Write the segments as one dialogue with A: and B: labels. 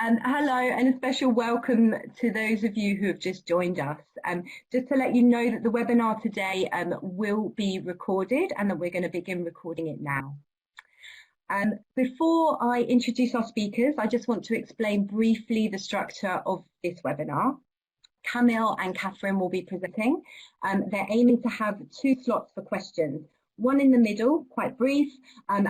A: Hello, and a special welcome to those of you who have just joined us. Just to let you know that the webinar today will be recorded and that we're going to begin recording it now. Before I introduce our speakers, I just want to explain briefly the structure of this webinar. Camille and Catherine will be presenting. They're aiming to have 2 slots for questions, one in the middle, quite brief, and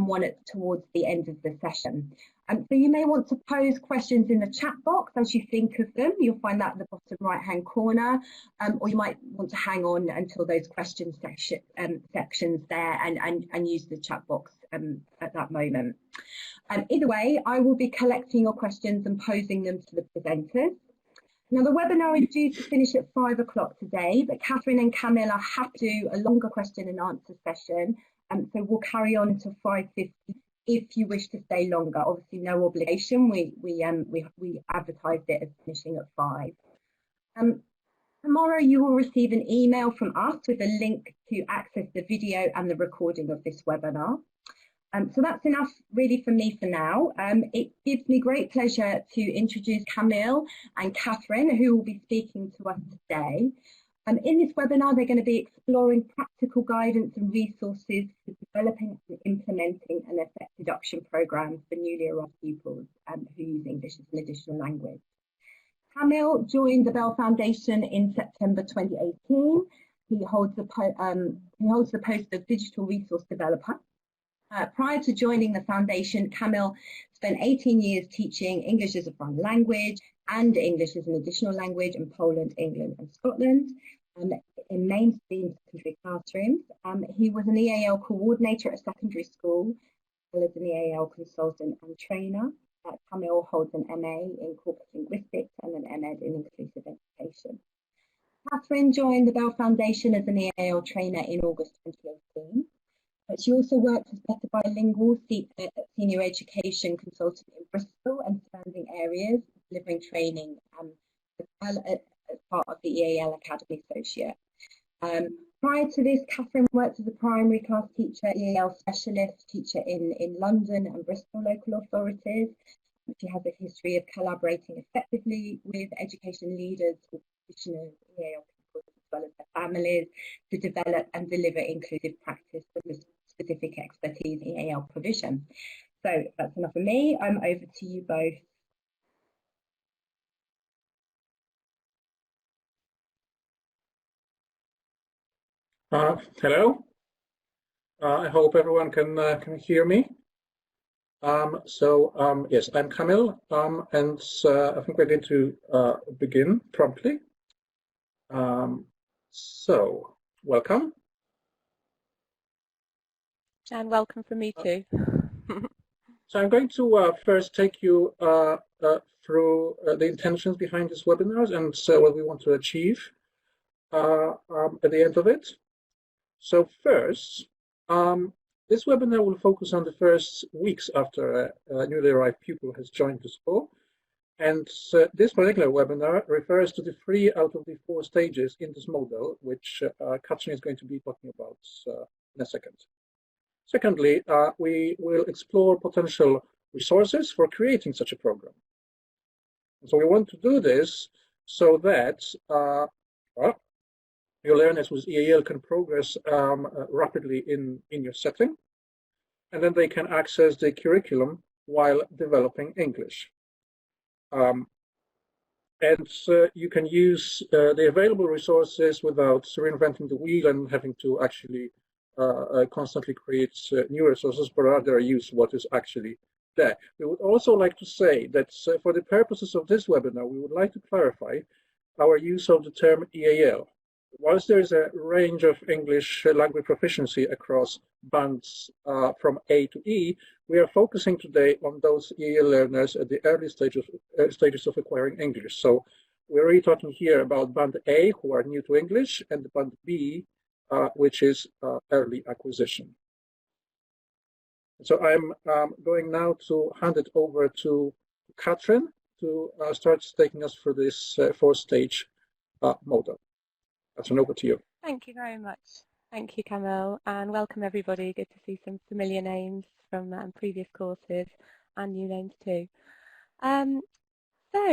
A: one towards the end of the session. So you may want to pose questions in the chat box as you think of them. You'll find that at the bottom right-hand corner, or you might want to hang on until those question sections there and use the chat box at that moment. Either way, I will be collecting your questions and posing them to the presenters. Now, the webinar is due to finish at 5 o'clock today, but Catherine and Camille are happy to do a longer question and answer session, so we'll carry on until 5:50 if you wish to stay longer. Obviously, no obligation. We advertised it as finishing at 5. Tomorrow, you will receive an email from us with a link to access the video and the recording of this webinar. So that's enough really for me for now. It gives me great pleasure to introduce Camille and Catherine, who will be speaking to us today. In this webinar, they're going to be exploring practical guidance and resources for developing and implementing an effective induction programme for newly arrived pupils who use English as an additional language. Camille joined the Bell Foundation in September 2018. He holds the post of Digital Resource Developer. Prior to joining the foundation, Camille spent 18 years teaching English as a foreign language and English as an additional language in Poland, England and Scotland in mainstream secondary classrooms. He was an EAL coordinator at a secondary school, as well as an EAL consultant and trainer. Camille holds an MA in corporate linguistics and an MEd in inclusive education. Catherine joined the Bell Foundation as an EAL trainer in August 2018. But she also worked as Better Bilingual senior education consultant in Bristol and surrounding areas, delivering training as part of the EAL Academy Associate. Prior to this, Catherine worked as a primary class teacher, EAL specialist teacher in London and Bristol local authorities. She has a history of collaborating effectively with education leaders, practitioners, EAL people, as well as their families, to develop and deliver inclusive practice with specific expertise in EAL provision. So that's enough for me. I'm over to you both.
B: Hello. I hope everyone can hear me. Yes, I'm Camille, and I think we're going to begin promptly. So welcome.
C: And welcome from me too.
B: So I'm going to first take you through the intentions behind this webinar and what we want to achieve at the end of it. So first, this webinar will focus on the first weeks after a newly arrived pupil has joined the school. And this particular webinar refers to the 3 out of the 4 stages in this model, which Katrin is going to be talking about in a second. Secondly, we will explore potential resources for creating such a program. And so we want to do this so that your learners with EAL can progress rapidly in your setting, and then they can access the curriculum while developing English. You can use the available resources without reinventing the wheel and having to actually constantly create new resources, but rather use what is actually there. We would also like to say that for the purposes of this webinar, we would like to clarify our use of the term EAL. Whilst there is a range of English language proficiency across bands from A to E, we are focusing today on those EAL learners at the early stages of acquiring English. So we're really talking here about band A, who are new to English, and band B, which is early acquisition. So I'm going now to hand it over to Catherine to start taking us through this 4-stage model. Catherine, over to you.
C: Thank you very much. Thank you, Camille, and welcome everybody. Good to see some familiar names from previous courses and new names too. So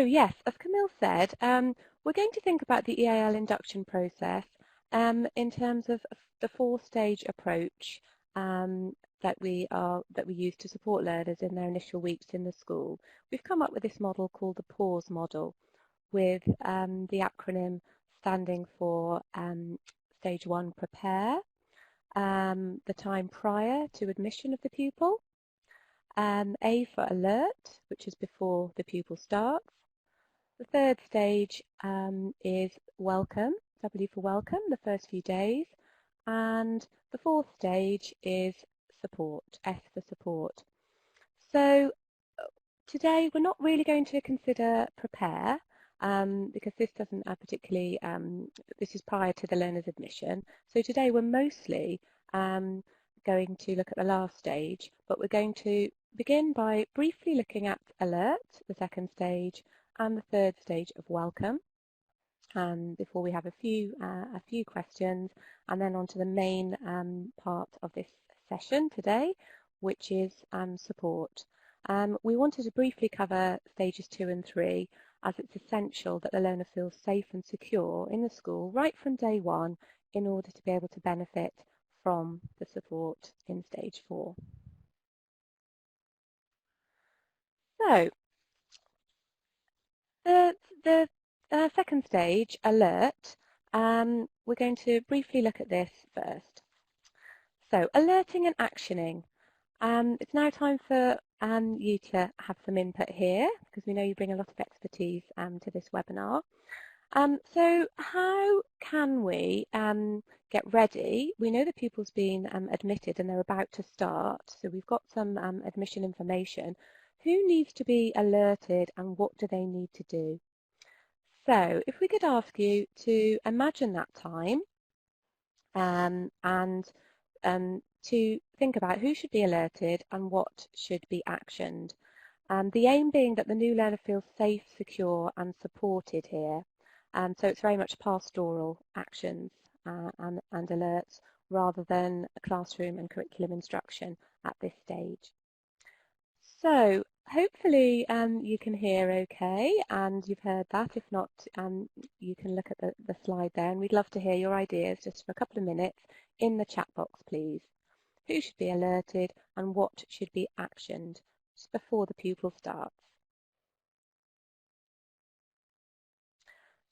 C: yes, as Camille said, we're going to think about the EAL induction process in terms of the four-stage approach that we use to support learners in their initial weeks in the school. We've come up with this model called the PAUSE model, with the acronym standing for Stage 1, prepare, the time prior to admission of the pupil, A for alert, which is before the pupil starts. The third stage is welcome, W for welcome, the first few days. And the fourth stage is support, S for support. So today we're not really going to consider prepare because this doesn't particularly, this is prior to the learner's admission. So today we're mostly going to look at the last stage, but we're going to begin by briefly looking at alert, the second stage, and the third stage of welcome, before we have a few questions, and then on to the main part of this session today, which is support. We wanted to briefly cover stages 2 and 3, as it's essential that the learner feels safe and secure in the school right from day one in order to be able to benefit from the support in stage 4. So the second stage, alert, we're going to briefly look at this first. So alerting and actioning. It's now time for you to have some input here, because we know you bring a lot of expertise to this webinar. So how can we get ready? We know the pupil's been admitted and they're about to start, so we've got some admission information. Who needs to be alerted and what do they need to do? So if we could ask you to imagine that time and to think about who should be alerted and what should be actioned. The aim being that the new learner feels safe, secure and supported here. So it's very much pastoral actions and alerts rather than a classroom and curriculum instruction at this stage. So hopefully you can hear okay, and you've heard that. If not, you can look at the slide there, and we'd love to hear your ideas just for a couple of minutes in the chat box, please. Who should be alerted and what should be actioned just before the pupil starts?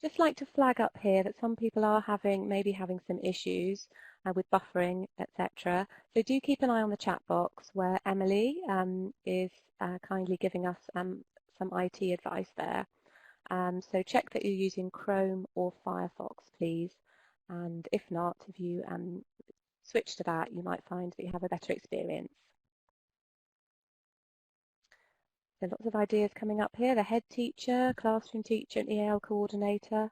C: Just like to flag up here that some people are maybe having some issues with buffering, etc. So do keep an eye on the chat box where Emily is kindly giving us some IT advice there. So check that you're using Chrome or Firefox, please. And if not, if you switch to that, you might find that you have a better experience. So lots of ideas coming up here. The head teacher, classroom teacher and EAL coordinator.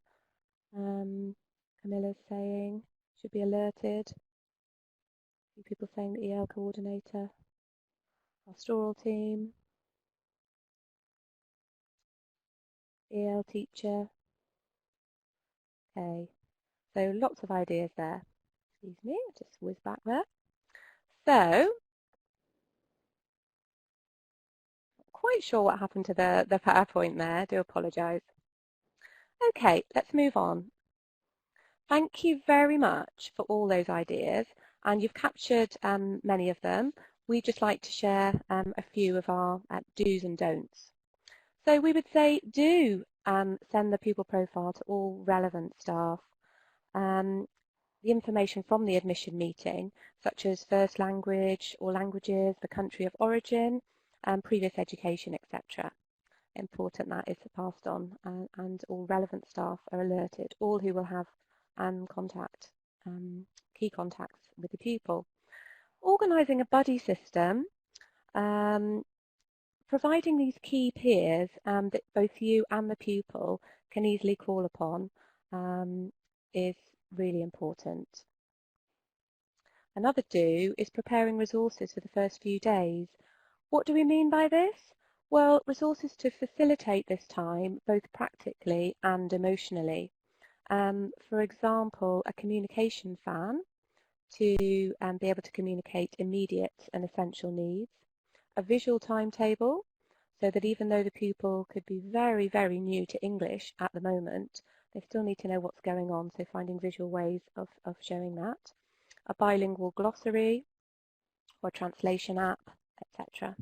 C: Camilla's saying should be alerted. A few people saying the EAL coordinator. Pastoral team. EAL teacher. Okay, so lots of ideas there. Excuse me, I'll just whiz back there. So, not quite sure what happened to the PowerPoint there, I do apologise. Okay, let's move on. Thank you very much for all those ideas, and you've captured many of them. We'd just like to share a few of our do's and don'ts. So we would say do send the pupil profile to all relevant staff. The information from the admission meeting, such as first language or languages, the country of origin, previous education, etc. Important that is passed on, and all relevant staff are alerted, all who will have key contacts with the pupil. Organising a buddy system, providing these key peers that both you and the pupil can easily call upon is really important. Another do is preparing resources for the first few days. What do we mean by this? Well, resources to facilitate this time, both practically and emotionally. For example, a communication fan to be able to communicate immediate and essential needs, a visual timetable so that even though the pupil could be very, very new to English at the moment, they still need to know what's going on, so finding visual ways of showing that. A bilingual glossary or translation app, etc.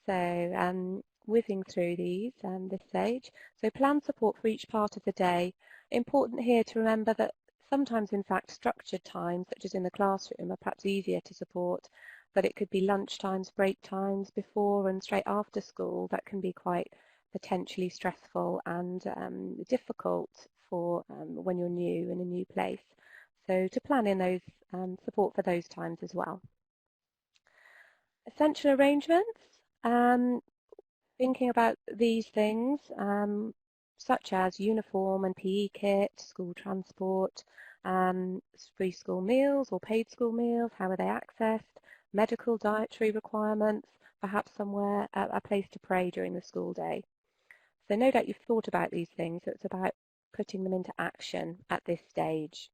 C: So whizzing through these this stage. So plan support for each part of the day. Important here to remember that sometimes, in fact, structured times, such as in the classroom, are perhaps easier to support, but it could be lunch times, break times, before and straight after school that can be quite potentially stressful and difficult for when you're new in a new place. So to plan in those support for those times as well. Essential arrangements. Thinking about these things, such as uniform and PE kit, school transport, free school meals or paid school meals, how are they accessed, medical dietary requirements, perhaps somewhere, a place to pray during the school day. So no doubt you've thought about these things, so it's about putting them into action at this stage.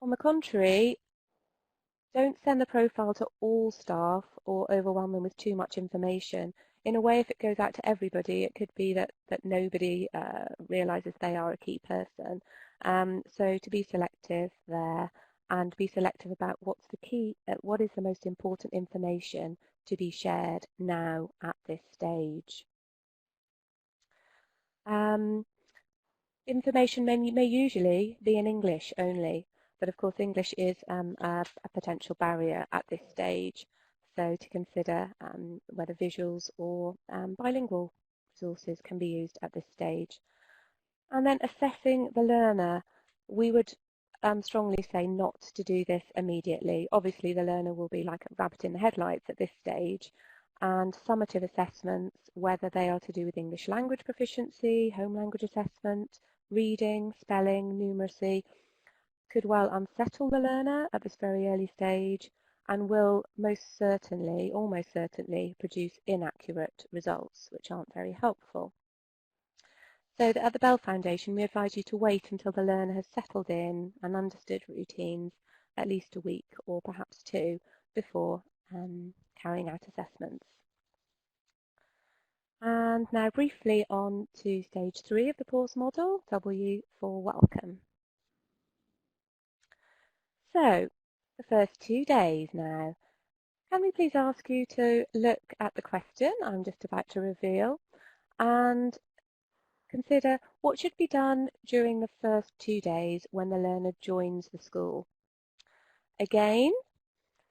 C: On the contrary, don't send the profile to all staff or overwhelm them with too much information. In a way, if it goes out to everybody, it could be that nobody realises they are a key person. So to be selective there and be selective about what's the key, what is the most important information to be shared now at this stage. Information may usually be in English only. But of course, English is a potential barrier at this stage, so to consider whether visuals or bilingual resources can be used at this stage. And then assessing the learner, we would strongly say not to do this immediately. Obviously, the learner will be like a rabbit in the headlights at this stage, and summative assessments, whether they are to do with English language proficiency, home language assessment, reading, spelling, numeracy, could well unsettle the learner at this very early stage and will most certainly, almost certainly, produce inaccurate results, which aren't very helpful. So at the Bell Foundation, we advise you to wait until the learner has settled in and understood routines, at least a week or perhaps two, before carrying out assessments. And now briefly on to stage 3 of the pause model, W for welcome. So, the first 2 days now. Can we please ask you to look at the question I'm just about to reveal and consider what should be done during the first 2 days when the learner joins the school. Again,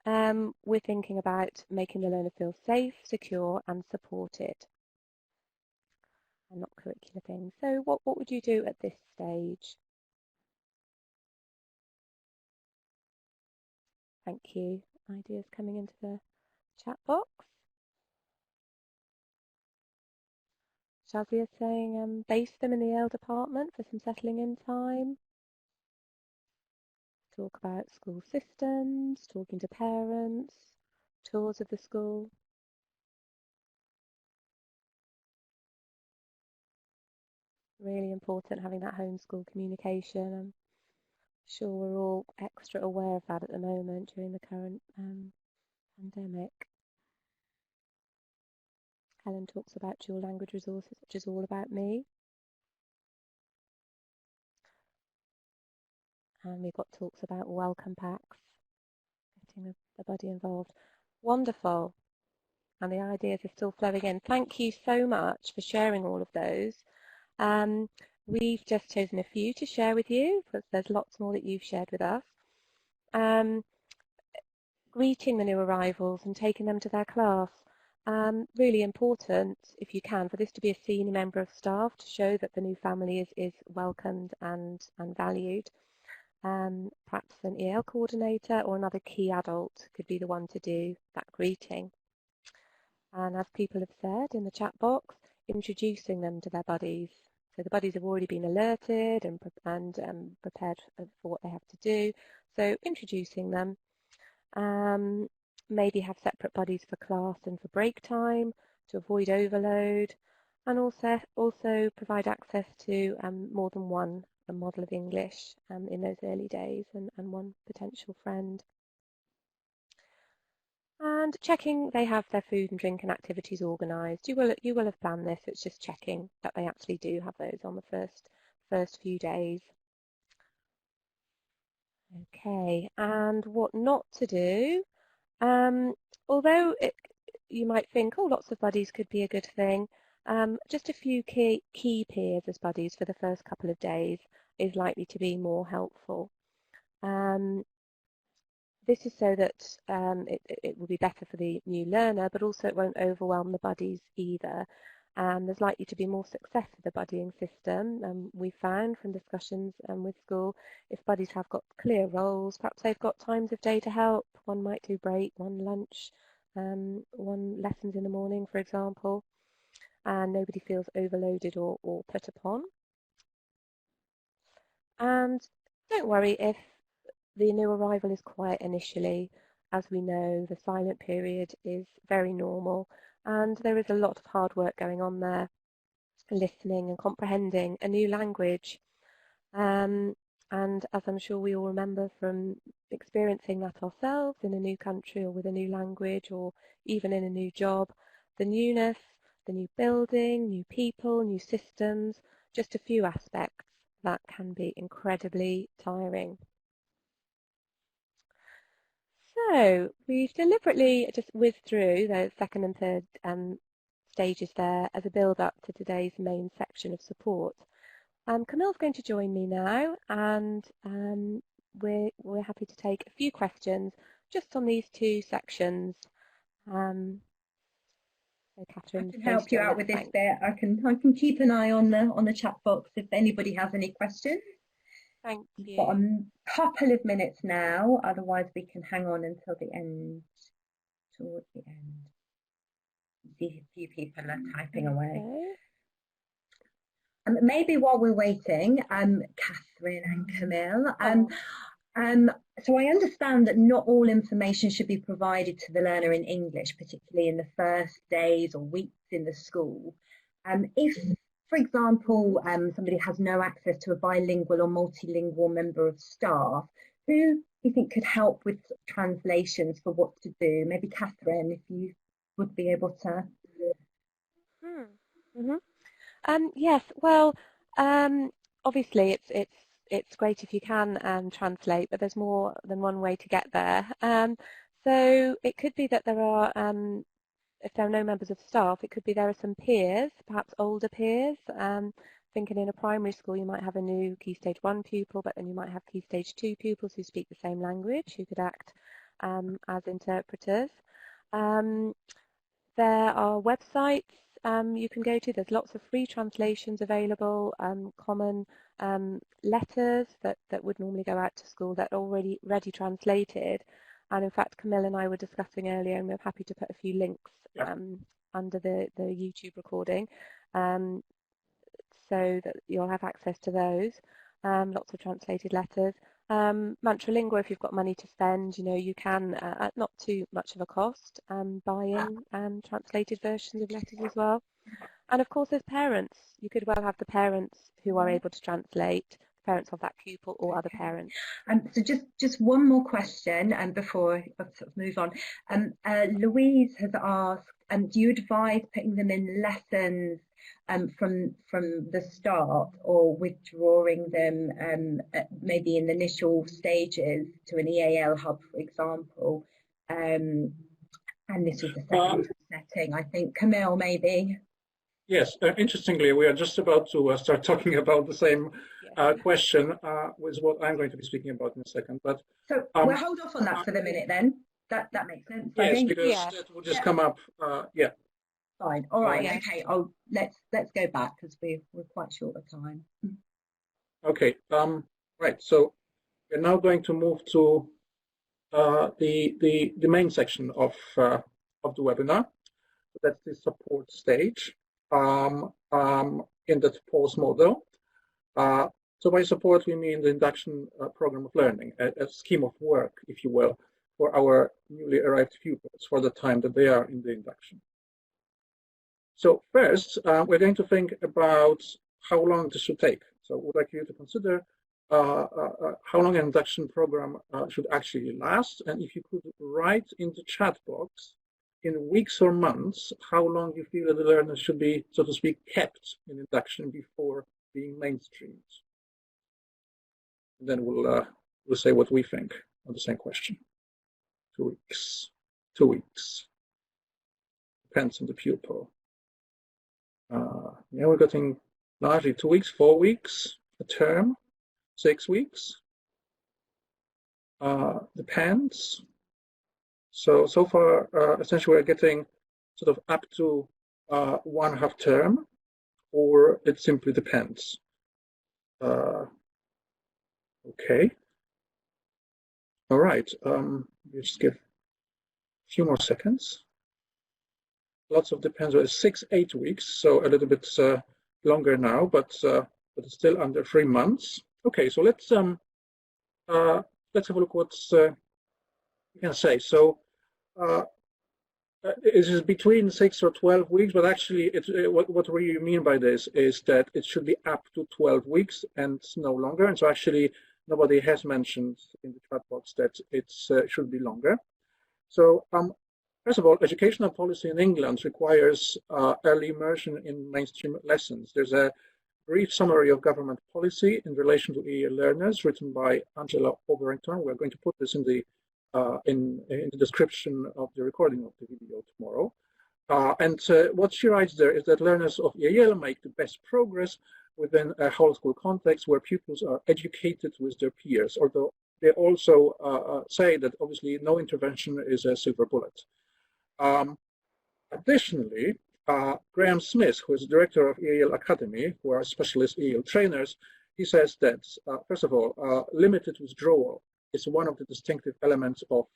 C: we're thinking about making the learner feel safe, secure and supported. And not curricular things. So what would you do at this stage? Thank you. Ideas coming into the chat box. Shazia saying base them in the EAL department for some settling in time. Talk about school systems, talking to parents, tours of the school. Really important having that homeschool communication. I'm sure we're all extra aware of that at the moment during the current pandemic. Helen talks about dual language resources, which is all about me. And we've got talks about welcome packs, getting the buddy involved. Wonderful. And the ideas are still flowing in. Thank you so much for sharing all of those. We've just chosen a few to share with you, because there's lots more that you've shared with us. Greeting the new arrivals and taking them to their class. Really important, if you can, for this to be a senior member of staff to show that the new family is welcomed and valued. Perhaps an EAL coordinator or another key adult could be the one to do that greeting. And as people have said in the chat box, introducing them to their buddies. So the buddies have already been alerted and prepared for what they have to do. So introducing them. Maybe have separate buddies for class and for break time to avoid overload, and also provide access to more than one model of English in those early days and one potential friend. And checking they have their food and drink and activities organised. You will have planned this. It's just checking that they actually do have those on the first few days. Okay, and what not to do. Although you might think, oh, lots of buddies could be a good thing. Just a few key peers as buddies for the first couple of days is likely to be more helpful. This is so that it will be better for the new learner, but also it won't overwhelm the buddies either. There's likely to be more success with the buddying system. We found from discussions with school, if buddies have got clear roles, perhaps they've got times of day to help. One might do break, one lunch, one lessons in the morning, for example, and nobody feels overloaded or put upon. And don't worry if the new arrival is quiet initially. As we know, the silent period is very normal, and there is a lot of hard work going on there, listening and comprehending a new language. And as I'm sure we all remember from experiencing that ourselves in a new country or with a new language or even in a new job, the newness, the new building, new people, new systems, just a few aspects that can be incredibly tiring. So we've deliberately just whizzed through the second and third stages there as a build-up to today's main section of support. Camille's going to join me now, and we're happy to take a few questions just on these two sections. So Catherine,
A: I can help you out with this bit. I can keep an eye on the chat box if anybody has any questions.
C: Thank you.
A: We've got a couple of minutes now, otherwise we can hang on until the end, towards the end. See a few people are typing away. Okay. Maybe while we're waiting, Catherine and Camille, so I understand that not all information should be provided to the learner in English, particularly in the first days or weeks in the school. If, for example, somebody has no access to a bilingual or multilingual member of staff, who do you think could help with translations for what to do? Maybe Catherine, if you would be able to.
C: Yes, well, obviously it's great if you can translate, but there's more than one way to get there. So it could be that there are, if there are no members of staff, it could be there are some peers, perhaps older peers. Thinking in a primary school, you might have a new Key Stage 1 pupil, but then you might have Key Stage 2 pupils who speak the same language, who could act as interpreters. There are websites you can go to. There's lots of free translations available, common letters that would normally go out to school that are already ready translated. And in fact, Camille and I were discussing earlier, and we're happy to put a few links under the YouTube recording so that you'll have access to those. Lots of translated letters. Mantralingua, if you've got money to spend, you can, at not too much of a cost, buy in translated versions of letters as well. And of course, there's parents. You could well have the parents who are able to translate, parents of that pupil or other parents.
A: So just one more question before I sort of move on. Louise has asked, do you advise putting them in lessons from the start, or withdrawing them maybe in the initial stages to an EAL hub, for example? And this was the second setting, I think. Camille, maybe?
B: Yes, interestingly, we are just about to start talking about the same question, with what I'm going to be speaking about in a second. But
A: so we'll hold off on that for the minute then. That makes sense.
B: Yes,
A: I think.
B: Because that will just come up.
A: Fine. All right. Okay. Let's go back because we're quite short of time.
B: Okay. Right. So we're now going to move to the main section of the webinar. So that's the support stage in the pause model. So by support, we mean the induction program of learning, a scheme of work, if you will, for our newly arrived pupils for the time that they are in the induction. So first, we're going to think about how long this should take. So we'd like you to consider how long an induction program should actually last, and if you could write in the chat box in weeks or months how long you feel that the learners should be, so to speak, kept in induction before being mainstreamed. And then we'll say what we think on the same question. 2 weeks. 2 weeks. Depends on the pupil. Yeah, we're getting largely 2 weeks, 4 weeks, a term, 6 weeks. Depends. So far, essentially, we're getting sort of up to 1/2 term, or it simply depends. Okay. All right. Just give a few more seconds. Lots of depends. 6-8 weeks, so a little bit longer now, but it's still under 3 months. Okay, so let's have a look what's we can say. So it is between 6 or 12 weeks, but actually, what we mean by this is that it should be up to 12 weeks and no longer. And so actually, nobody has mentioned in the chat box that it should be longer. So first of all, educational policy in England requires early immersion in mainstream lessons. There's a brief summary of government policy in relation to EAL learners written by Angela Overington. We're going to put this in the description of the recording of the video tomorrow. And what she writes there is that learners of EAL make the best progress within a whole school context where pupils are educated with their peers, although they also say that obviously no intervention is a silver bullet. Additionally, Graham Smith, who is director of EAL Academy, who are specialist EAL trainers, he says that, first of all, limited withdrawal is one of the distinctive elements of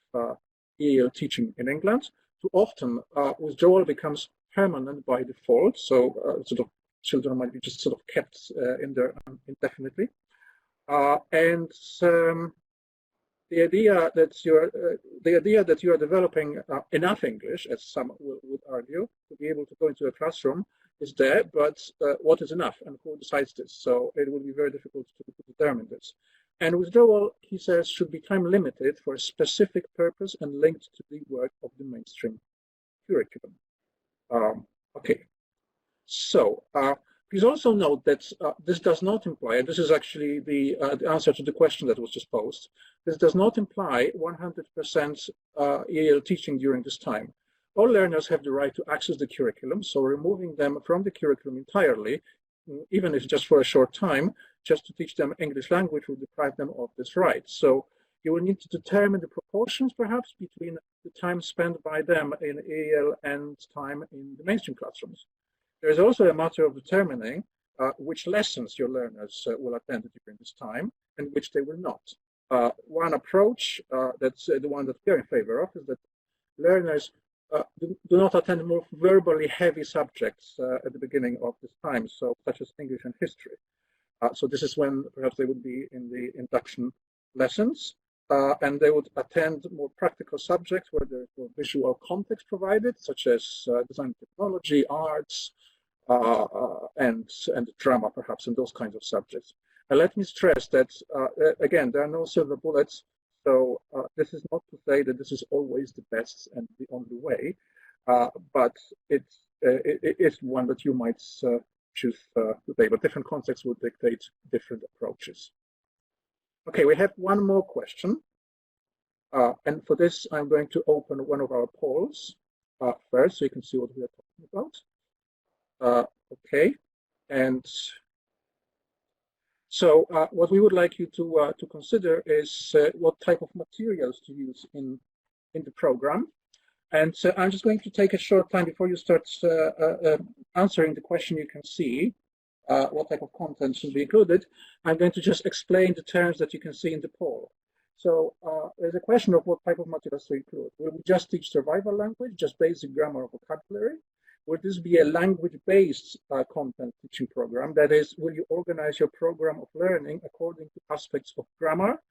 B: EAL teaching in England. Too often, withdrawal becomes permanent by default, so sort of children might be just sort of kept in there indefinitely. The idea that you are developing enough English, as some would argue, to be able to go into a classroom is there, but what is enough and who decides this? So it will be very difficult to determine this. And withdrawal, he says, should be time limited for a specific purpose and linked to the work of the mainstream curriculum. Okay, so please also note that this does not imply, and this is actually the answer to the question that was just posed, this does not imply 100% EAL teaching during this time. All learners have the right to access the curriculum, so removing them from the curriculum entirely, even if just for a short time, just to teach them English language will deprive them of this right. So you will need to determine the proportions, perhaps, between the time spent by them in EAL and time in the mainstream classrooms. There is also a matter of determining which lessons your learners will attend during this time and which they will not. One approach, that's the one that we're in favor of, is that learners do not attend more verbally heavy subjects at the beginning of this time, so such as English and history. So this is when perhaps they would be in the induction lessons, and they would attend more practical subjects where there's more visual context provided, such as design technology, arts, and drama, perhaps, and those kinds of subjects. And let me stress that, again, there are no silver bullets, so this is not to say that this is always the best and the only way, but it is one that you might choose today, but different contexts will dictate different approaches. Okay, we have one more question, and for this, I'm going to open one of our polls first, so you can see what we are talking about. Okay, and so what we would like you to consider is what type of materials to use in the program. And so I'm just going to take a short time before you start answering the question. You can see what type of content should be included. I'm going to just explain the terms that you can see in the poll. So there's a question of what type of materials to include. Will we just teach survival language, just basic grammar or vocabulary? Would this be a language-based content teaching program? That is, will you organize your program of learning according to aspects of grammar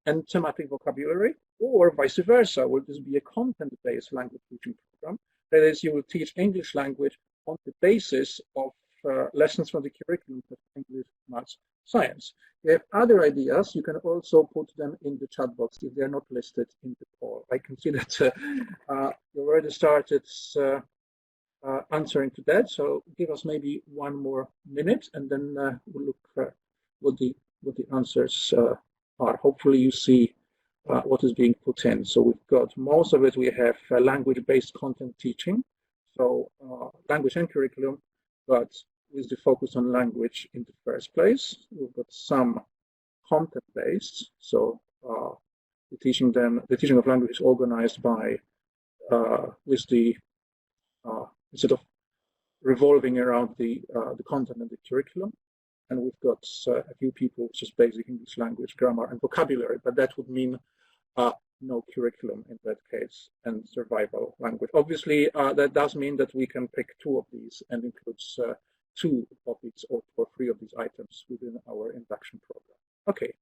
B: and thematic vocabulary, or vice versa? Will this be a content-based language teaching program? That is, you will teach English language on the basis of lessons from the curriculum of English, maths, science. If you have other ideas, you can also put them in the chat box if they're not listed in the poll. I can see that you already started answering to that, so give us maybe 1 more minute, and then we'll look what the answers are. Hopefully you see what is being put in. So we've got most of it. We have language-based content teaching, so language and curriculum, but with the focus on language in the first place. We've got some content-based, so the teaching of language is organized by with the instead of revolving around the content and the curriculum. And we've got a few people just basic English language, grammar, and vocabulary, but that would mean no curriculum in that case, and survival language. Obviously, that does mean that we can pick 2 of these and include 2 of these or 3 of these items within our induction program. Okay.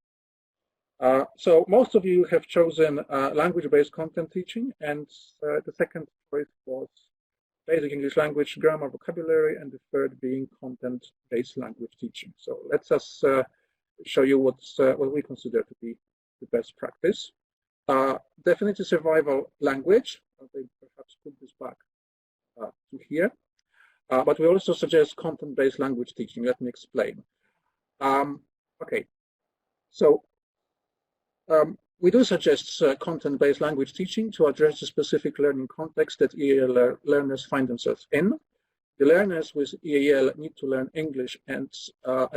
B: So most of you have chosen language-based content teaching, and the second choice was basic English language, grammar, vocabulary, and the third being content-based language teaching. So let's just show you what we consider to be the best practice. Definitely survival language. I'll perhaps put this back to here. But we also suggest content-based language teaching. Let me explain. Okay, so we do suggest content-based language teaching to address the specific learning context that EAL learners find themselves in. The learners with EAL need to learn English and a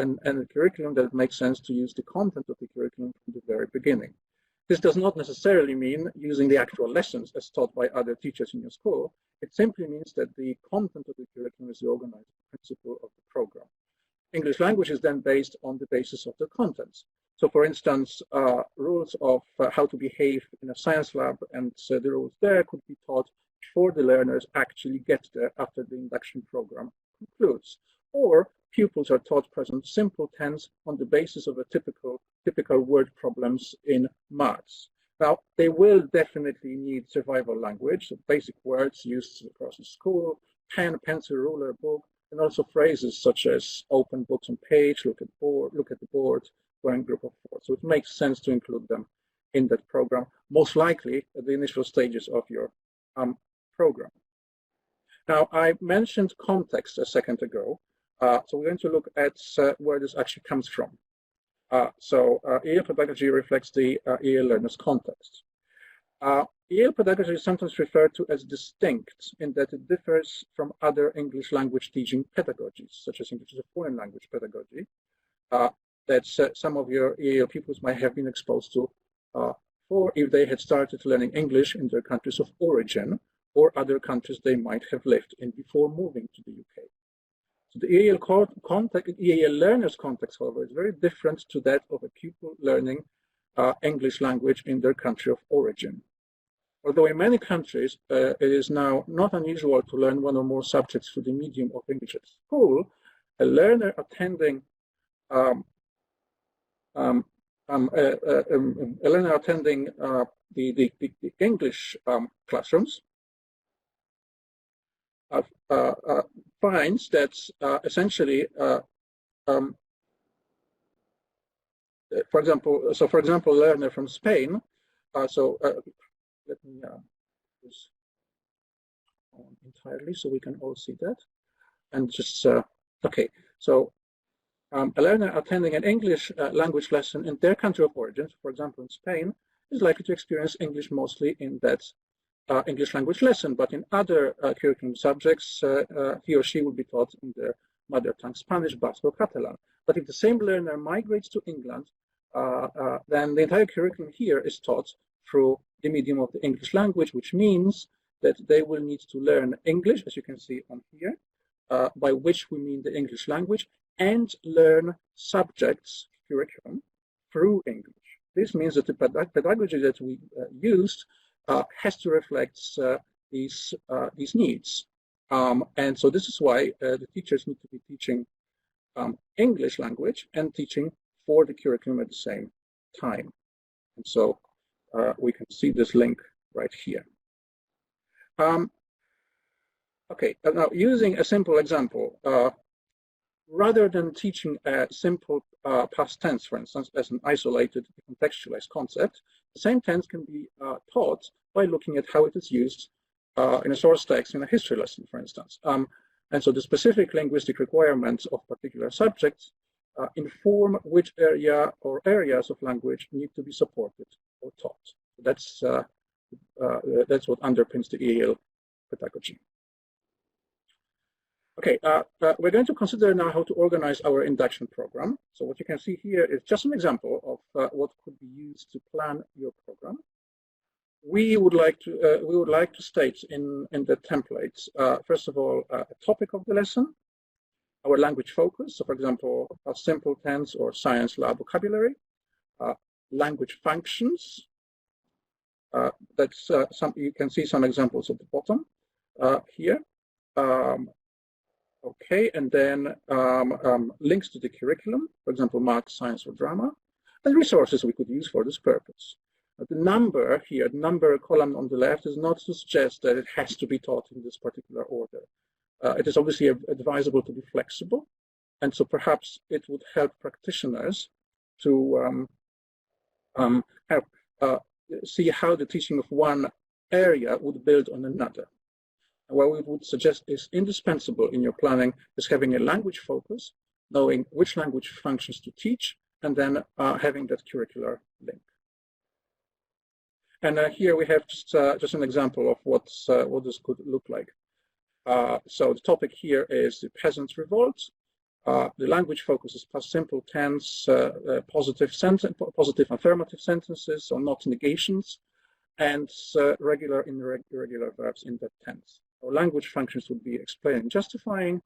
B: curriculum that makes sense to use the content of the curriculum from the very beginning. This does not necessarily mean using the actual lessons as taught by other teachers in your school. It simply means that the content of the curriculum is the organizing principle of the program. English language is then based on the basis of the contents. So, for instance, rules of how to behave in a science lab, and the rules there could be taught before the learners actually get there after the induction program concludes. Or pupils are taught present simple tense on the basis of a typical word problems in maths. Now, they will definitely need survival language, so basic words used across the school, pen, pencil, ruler, book, and also phrases such as open books and page, look at the board, going group of 4. So it makes sense to include them in that program, most likely at the initial stages of your program. Now, I mentioned context a second ago, so we're going to look at where this actually comes from. EAL pedagogy reflects the EAL learner's context. EAL pedagogy is sometimes referred to as distinct in that it differs from other English language teaching pedagogies, such as English as a foreign language pedagogy, that some of your EAL pupils might have been exposed to, or if they had started learning English in their countries of origin or other countries they might have lived in before moving to the UK. So the EAL learner's context, however, is very different to that of a pupil learning English language in their country of origin. Although in many countries it is now not unusual to learn 1 or more subjects through the medium of English at school, a learner attending the English classrooms finds that essentially, for example, a learner from Spain. Let me just on entirely so we can all see that, and just okay. So a learner attending an English language lesson in their country of origin, for example, in Spain, is likely to experience English mostly in that English language lesson, but in other curriculum subjects, he or she will be taught in their mother tongue, Spanish, Basque, or Catalan. But if the same learner migrates to England, then the entire curriculum here is taught through the medium of the English language, which means that they will need to learn English, as you can see on here, by which we mean the English language, and learn subjects curriculum through English. This means that the pedagogy that we used has to reflect these needs. And so this is why the teachers need to be teaching English language and teaching for the curriculum at the same time. And so we can see this link right here. Okay, now using a simple example, rather than teaching a simple past tense, for instance, as an isolated, contextualized concept, the same tense can be taught by looking at how it is used in a source text in a history lesson, for instance. And so the specific linguistic requirements of particular subjects inform which area or areas of language need to be supported or taught. That's what underpins the EAL pedagogy. Okay, we're going to consider now how to organize our induction program. So what you can see here is just an example of what could be used to plan your program. We would like to state in the templates, first of all, a topic of the lesson, our language focus. So, for example, a simple tense or science lab vocabulary, language functions. That's you can see some examples at the bottom here. Okay, and then links to the curriculum, for example, math, science, or drama, and resources we could use for this purpose. The number here, the number column on the left, is not to suggest that it has to be taught in this particular order. It is obviously advisable to be flexible, and so perhaps it would help practitioners to see how the teaching of one area would build on another. And what we would suggest is indispensable in your planning is having a language focus, knowing which language functions to teach, and then having that curricular link. And here we have just an example of what this could look like. So the topic here is the peasants' revolt. The language focus is past simple tense, positive affirmative sentences, so not negations, and regular and irregular verbs in that tense. So language functions would be explaining, justifying.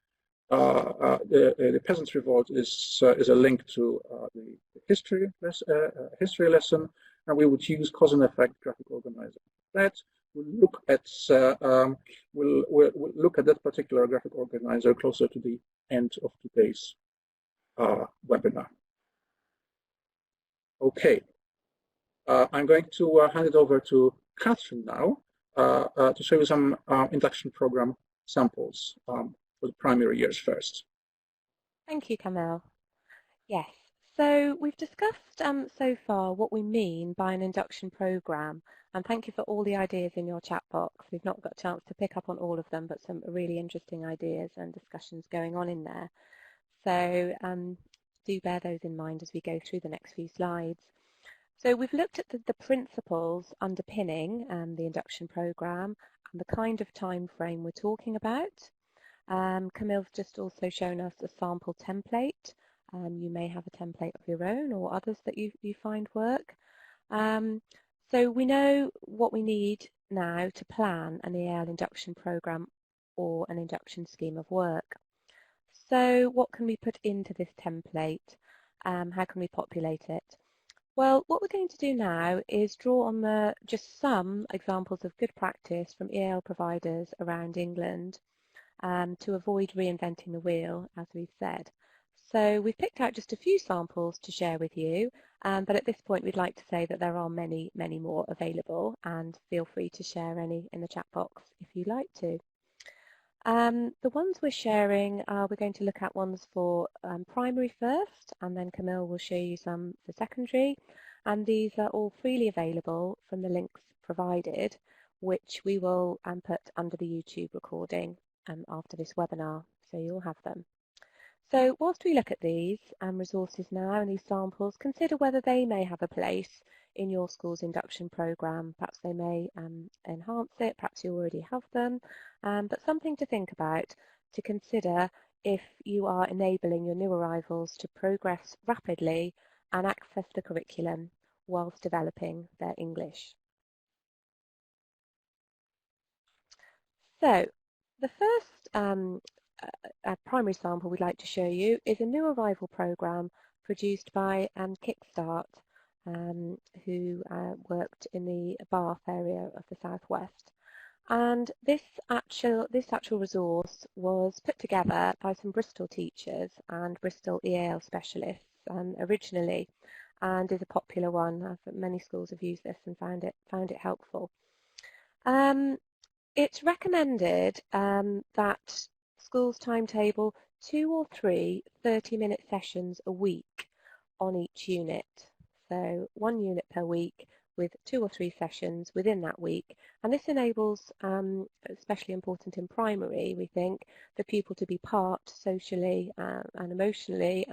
B: The peasants' revolt is a link to the history lesson. And we would use cause and effect graphic organizer. That will look at we'll look at that particular graphic organizer closer to the end of today's webinar. Okay, I'm going to hand it over to Catherine now to show you some induction program samples for the primary years first.
C: Thank you, Kamil. Yes. So we've discussed so far what we mean by an induction program, and thank you for all the ideas in your chat box. We've not got a chance to pick up on all of them, but some really interesting ideas and discussions going on in there. So do bear those in mind as we go through the next few slides. So we've looked at the principles underpinning the induction program and the kind of time frame we're talking about. Camille's just also shown us a sample template. You may have a template of your own or others that you find work. So we know what we need now to plan an EAL induction program or an induction scheme of work. So what can we put into this template? How can we populate it? Well, what we're going to do now is draw on just some examples of good practice from EAL providers around England to avoid reinventing the wheel, as we've said. So we've picked out just a few samples to share with you, but at this point we'd like to say that there are many, many more available, and feel free to share any in the chat box if you'd like to. The ones we're sharing, we're going to look at ones for primary first, and then Camille will show you some for secondary, and these are all freely available from the links provided, which we will put under the YouTube recording after this webinar, so you'll have them. So whilst we look at these resources now and these samples, consider whether they may have a place in your school's induction programme. Perhaps they may enhance it, perhaps you already have them, but something to think about, to consider if you are enabling your new arrivals to progress rapidly and access the curriculum whilst developing their English. So the first primary sample we'd like to show you is a new arrival programme produced by Kickstart, who worked in the Bath area of the southwest. And this actual resource was put together by some Bristol teachers and Bristol EAL specialists originally, and is a popular one. Many schools have used this and found it helpful. It's recommended that schools timetable 2 or 3 30-minute sessions a week on each unit. So 1 unit per week with 2 or 3 sessions within that week. And this enables, especially important in primary, we think, the pupil to be part socially and emotionally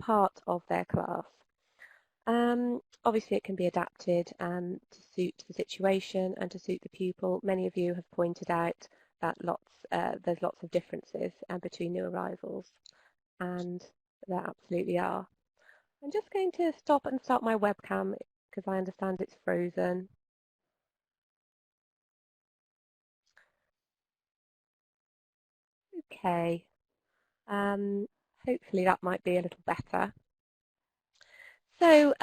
C: part of their class. Obviously it can be adapted to suit the situation and to suit the pupil. Many of you have pointed out that there's lots of differences between new arrivals, and there absolutely are. I'm just going to stop and start my webcam because I understand it's frozen. Okay, hopefully that might be a little better. So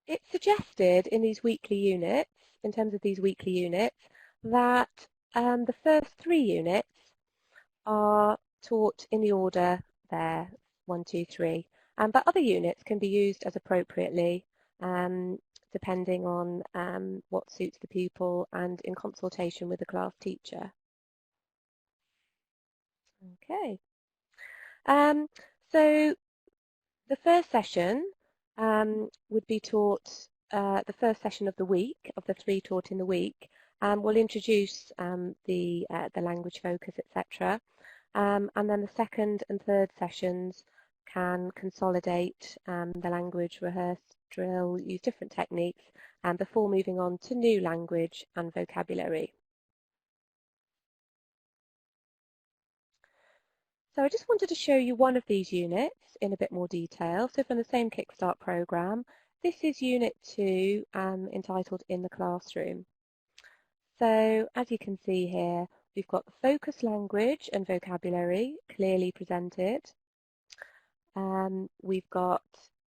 C: it's suggested in these weekly units, in terms of these weekly units, that the first 3 units are taught in the order there, 1, 2, 3, but other units can be used as appropriately, depending on what suits the pupil and in consultation with the class teacher. Okay, so the first session would be taught, the first session of the week, of the 3 taught in the week, will introduce the language focus, etc. And then the second and third sessions can consolidate the language, rehearse, drill, use different techniques, before moving on to new language and vocabulary. So I just wanted to show you one of these units in a bit more detail. So from the same Kickstart programme, this is Unit 2 entitled In the Classroom. So as you can see here, we've got the focus language and vocabulary clearly presented. We've got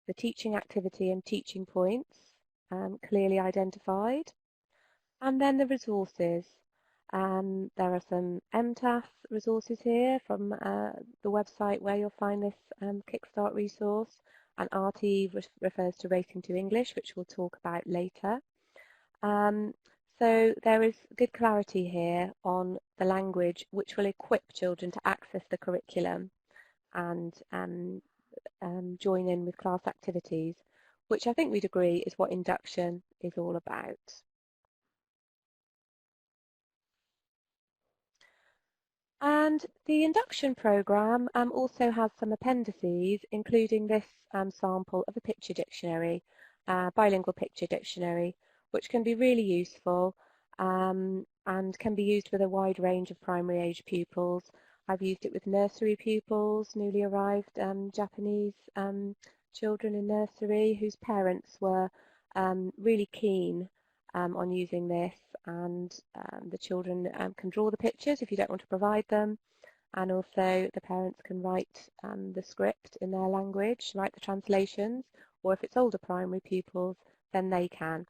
C: the teaching activity and teaching points clearly identified. And then the resources. There are some MTAS resources here from the website where you'll find this Kickstart resource, and RT refers to Racing to English, which we'll talk about later. So there is good clarity here on the language which will equip children to access the curriculum and join in with class activities, which I think we'd agree is what Induction is all about. And the Induction programme also has some appendices, including this sample of a picture dictionary, bilingual picture dictionary, which can be really useful and can be used with a wide range of primary age pupils. I've used it with nursery pupils, newly arrived Japanese children in nursery whose parents were really keen on using this, and the children can draw the pictures if you don't want to provide them, and also the parents can write the script in their language, write the translations, or if it's older primary pupils, then they can.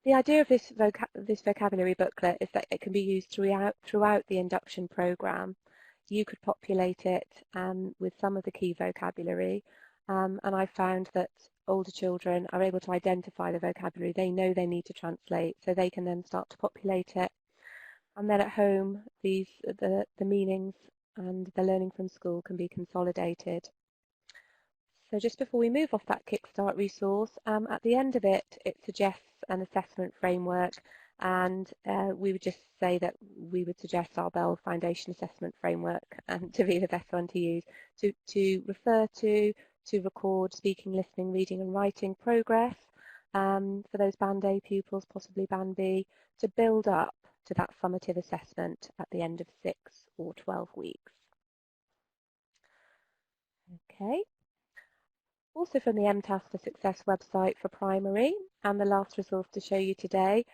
C: The idea of this vocabulary booklet is that it can be used throughout the Induction programme. You could populate it with some of the key vocabulary, and I found that older children are able to identify the vocabulary. They know they need to translate, so they can then start to populate it. And then at home, the meanings and the learning from school can be consolidated. So just before we move off that Kickstart resource, at the end of it, it suggests an assessment framework, and we would just say that we would suggest our Bell Foundation Assessment Framework to be the best one to use, to refer to record speaking, listening, reading and writing progress for those Band A pupils, possibly Band B, to build up to that summative assessment at the end of 6 or 12 weeks. Okay. Also from the MTAS for Success website for primary, and the last resource to show you today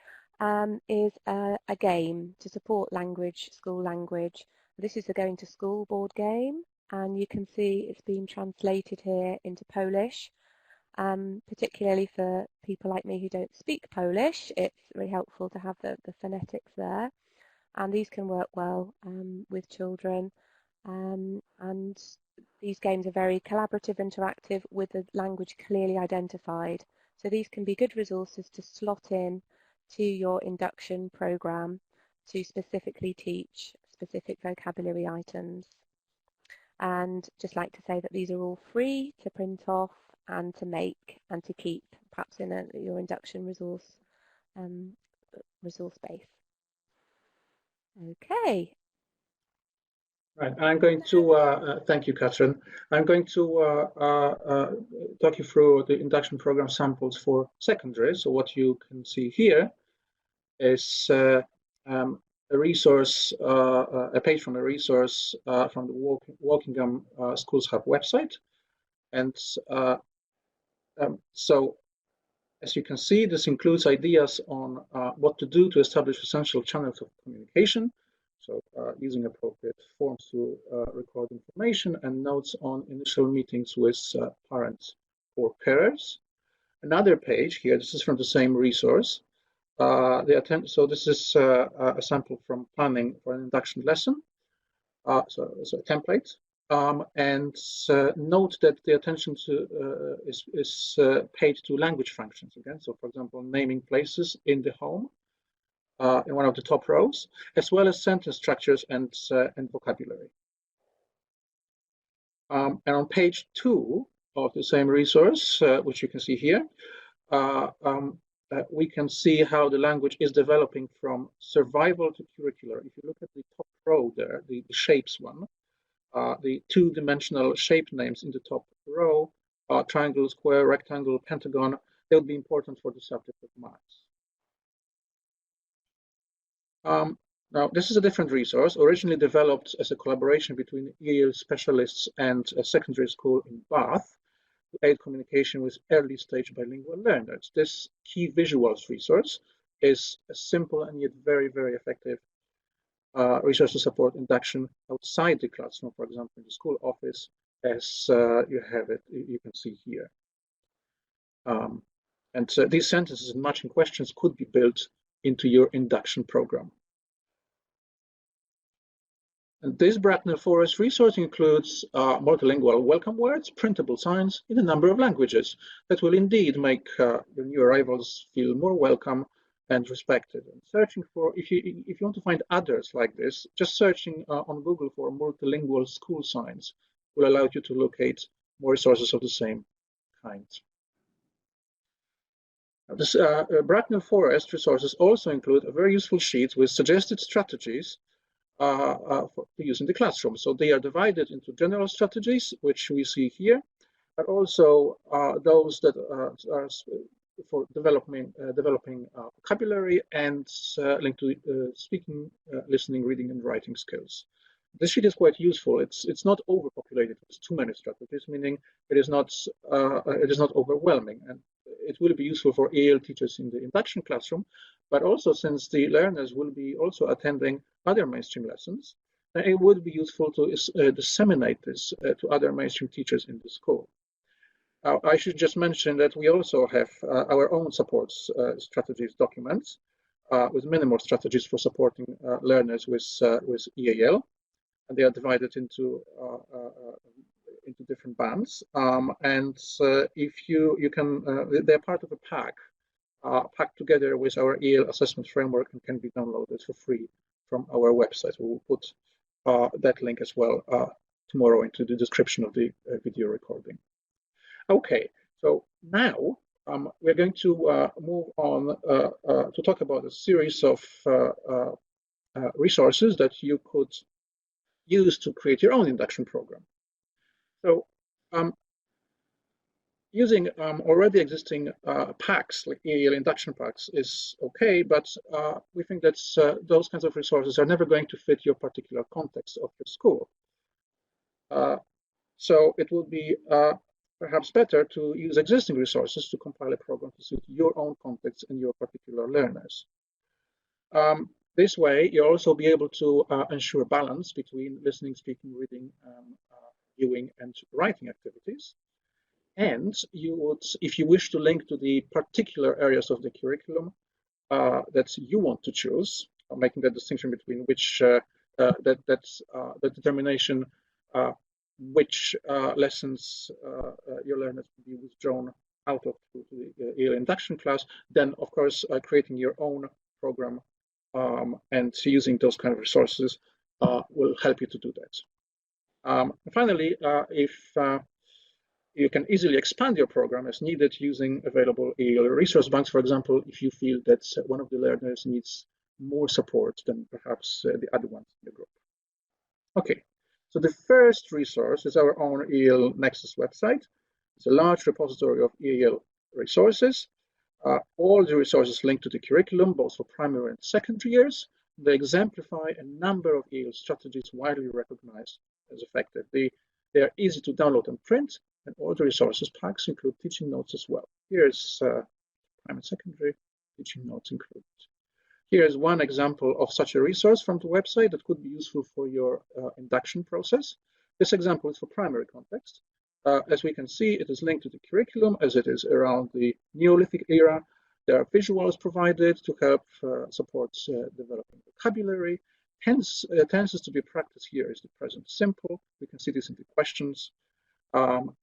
C: is a game to support language, school language. This is a Going to School board game, and you can see it's been translated here into Polish. Particularly for people like me who don't speak Polish, it's really helpful to have the phonetics there. And these can work well with children. And these games are very collaborative, interactive, with the language clearly identified. So these can be good resources to slot in to your Induction programme to specifically teach specific vocabulary items. And just like to say that these are all free to print off and to make and to keep, perhaps in your induction resource base. Okay.
B: Right, I'm going to, thank you, Katrin. I'm going to talk you through the induction program samples for secondary. So what you can see here is a resource, a page from a resource from the Wokingham Schools Hub website. And so, as you can see, this includes ideas on what to do to establish essential channels of communication. So using appropriate forms to record information, and notes on initial meetings with parents or carers. Another page here, this is from the same resource. So this is a sample from planning for an induction lesson. So a template. And note that the attention to is paid to language functions again. So for example, naming places in the home, in one of the top rows, as well as sentence structures and vocabulary. And on page 2 of the same resource, which you can see here, we can see how the language is developing from survival to curricular. If you look at the top row there, the shapes one, the two-dimensional shape names in the top row, triangle, square, rectangle, pentagon, they'll be important for the subject of maths. Now, this is a different resource, originally developed as a collaboration between EAL specialists and a secondary school in Bath to aid communication with early-stage bilingual learners. This key visuals resource is a simple and yet very, very effective resource to support induction outside the classroom, for example, in the school office, as you have it, you can see here. And these sentences and matching questions could be built into your induction program. And this Bracknell Forest resource includes multilingual welcome words, printable signs in a number of languages that will indeed make your new arrivals feel more welcome and respected. And searching for, if you want to find others like this, just searching on Google for multilingual school signs will allow you to locate more resources of the same kind. This Bracknell Forest resources also include a very useful sheet with suggested strategies to use in the classroom. So they are divided into general strategies, which we see here, but also those that are for developing vocabulary and linked to speaking, listening, reading, and writing skills. This sheet is quite useful. It's not overpopulated with too many strategies, meaning it is not overwhelming, and it will be useful for EAL teachers in the induction classroom, but also since the learners will be also attending other mainstream lessons, it would be useful to disseminate this to other mainstream teachers in the school. I should just mention that we also have our own support strategies documents with many more strategies for supporting learners with EAL, and they are divided into different bands. If you can, they're part of a pack packed together with our EAL assessment framework and can be downloaded for free from our website. We will put that link as well tomorrow into the description of the video recording. Okay, so now we're going to move on to talk about a series of resources that you could use to create your own induction program. So using already existing packs like EAL induction packs is okay, but we think that those kinds of resources are never going to fit your particular context of your school. So it would be perhaps better to use existing resources to compile a program to suit your own context and your particular learners. This way, you'll also be able to ensure balance between listening, speaking, reading, viewing, and writing activities. And you would, if you wish to link to the particular areas of the curriculum that you want to choose, making that distinction between which that's the determination which lessons your learners will be withdrawn out of the EAL induction class, then of course creating your own program and using those kind of resources will help you to do that. Finally, if you can easily expand your program as needed using available EAL resource banks. For example, if you feel that one of the learners needs more support than perhaps the other ones in the group. Okay, so the first resource is our own EAL Nexus website. It's a large repository of EAL resources. All the resources linked to the curriculum, both for primary and secondary years. They exemplify a number of EAL strategies widely recognized as effective. They are easy to download and print, and all the resources packs include teaching notes as well. Here's primary and secondary, teaching notes included. Here's one example of such a resource from the website that could be useful for your induction process. This example is for primary context. As we can see, it is linked to the curriculum as it is around the Neolithic era. There are visuals provided to help support developing vocabulary. Tenses to be practiced here is the present simple. We can see this in the questions. All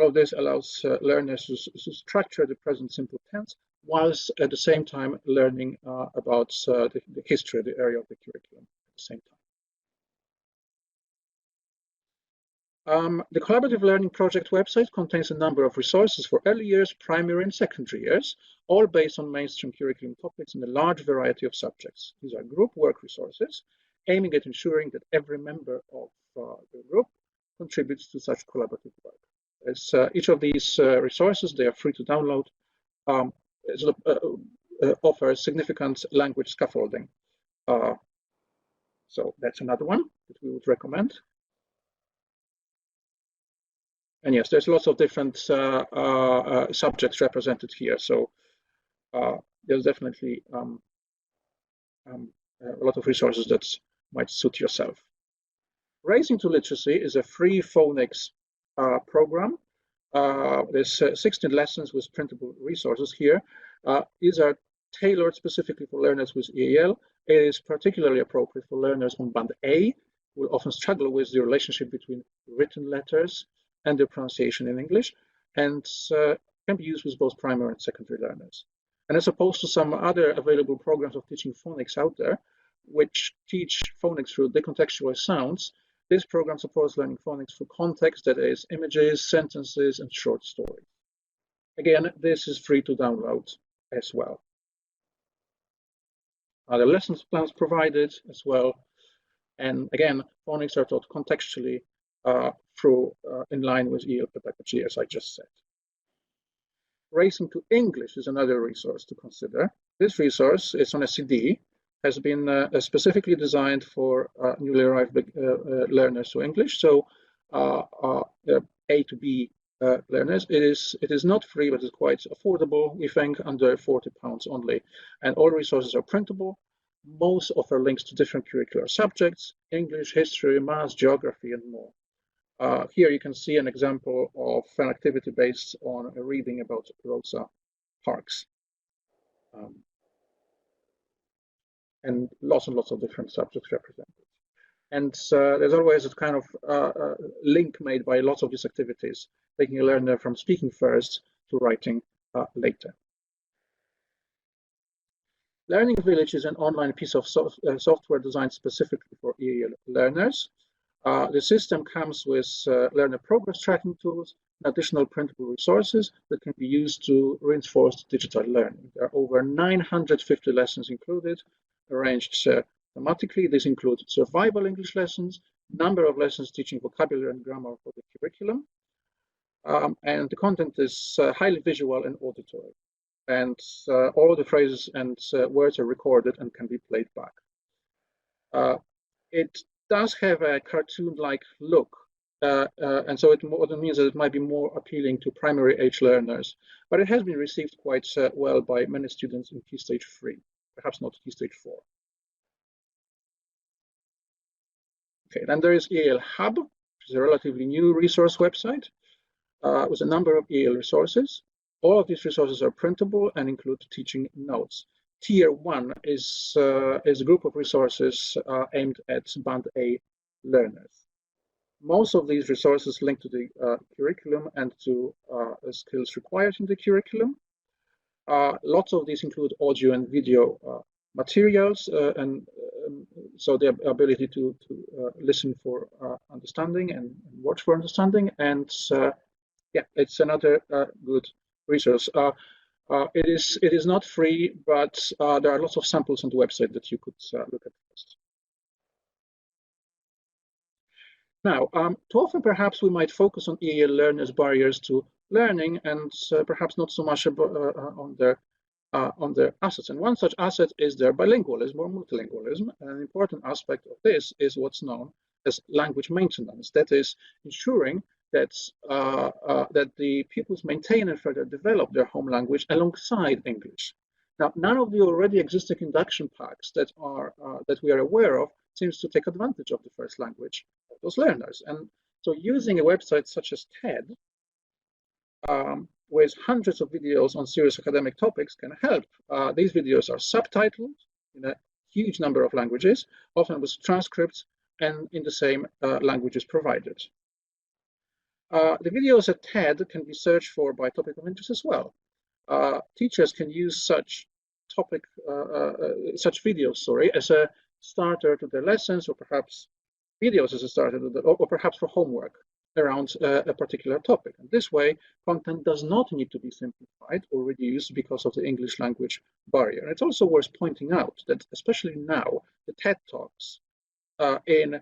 B: of this allows learners to structure the present simple tense, whilst at the same time learning about the history of the area of the curriculum at the same time. The Collaborative Learning Project website contains a number of resources for early years, primary and secondary years, all based on mainstream curriculum topics in a large variety of subjects. These are group work resources, aiming at ensuring that every member of the group contributes to such collaborative work. As each of these resources, they are free to download, offers significant language scaffolding. So that's another one that we would recommend. And yes, there's lots of different subjects represented here. So there's definitely a lot of resources that might suit yourself. Raising to Literacy is a free phonics program. There's 16 lessons with printable resources here. These are tailored specifically for learners with EAL. It is particularly appropriate for learners on Band A, who will often struggle with the relationship between written letters and their pronunciation in English, and can be used with both primary and secondary learners. And as opposed to some other available programs of teaching phonics out there, which teach phonics through decontextualized sounds, this program supports learning phonics through context, that is, images, sentences, and short stories. Again, this is free to download as well. The lessons plans provided as well. And again, phonics are taught contextually in line with EAL pedagogy, as I just said. Racing to English is another resource to consider. This resource is on a CD, has been specifically designed for newly arrived learners to English, so A to B learners. It is not free, but it's quite affordable, we think, under £40 only. And all resources are printable. Most offer links to different curricular subjects: English, history, maths, geography, and more. Here you can see an example of an activity based on a reading about Rosa Parks. And lots of different subjects represented. And there's always a kind of link made by lots of these activities, taking a learner from speaking first to writing later. Learning Village is an online piece of software designed specifically for EAL learners. The system comes with learner progress tracking tools and additional printable resources that can be used to reinforce digital learning. There are over 950 lessons included, arranged thematically. This includes survival English lessons, number of lessons teaching vocabulary and grammar for the curriculum, and the content is highly visual and auditory. And all the phrases and words are recorded and can be played back. It does have a cartoon-like look, and so it means that it might be more appealing to primary age learners, but it has been received quite well by many students in Key Stage 3, perhaps not Key Stage 4. Okay, then there is EAL Hub, which is a relatively new resource website with a number of EAL resources. All of these resources are printable and include teaching notes. Tier 1 is a group of resources aimed at Band A learners. Most of these resources link to the curriculum and to skills required in the curriculum. Lots of these include audio and video materials, and so the ability to listen for understanding and watch for understanding. And yeah, it's another good resource. It is not free, but there are lots of samples on the website that you could look at first. Now, too often perhaps we might focus on EAL learners' barriers to learning, and perhaps not so much about, on their assets. And one such asset is their bilingualism or multilingualism. An important aspect of this is what's known as language maintenance. That is ensuring that that the pupils maintain and further develop their home language alongside English. Now, none of the already existing induction packs that we are aware of seems to take advantage of the first language of those learners. And so using a website such as TED, with hundreds of videos on serious academic topics can help. These videos are subtitled in a huge number of languages, often with transcripts and in the same languages provided. The videos at TED can be searched for by topic of interest as well. Teachers can use such videos, as a starter to their lessons, or perhaps videos as a starter to or perhaps for homework around a particular topic. And this way, content does not need to be simplified or reduced because of the English language barrier. And it's also worth pointing out that, especially now, the TED Talks in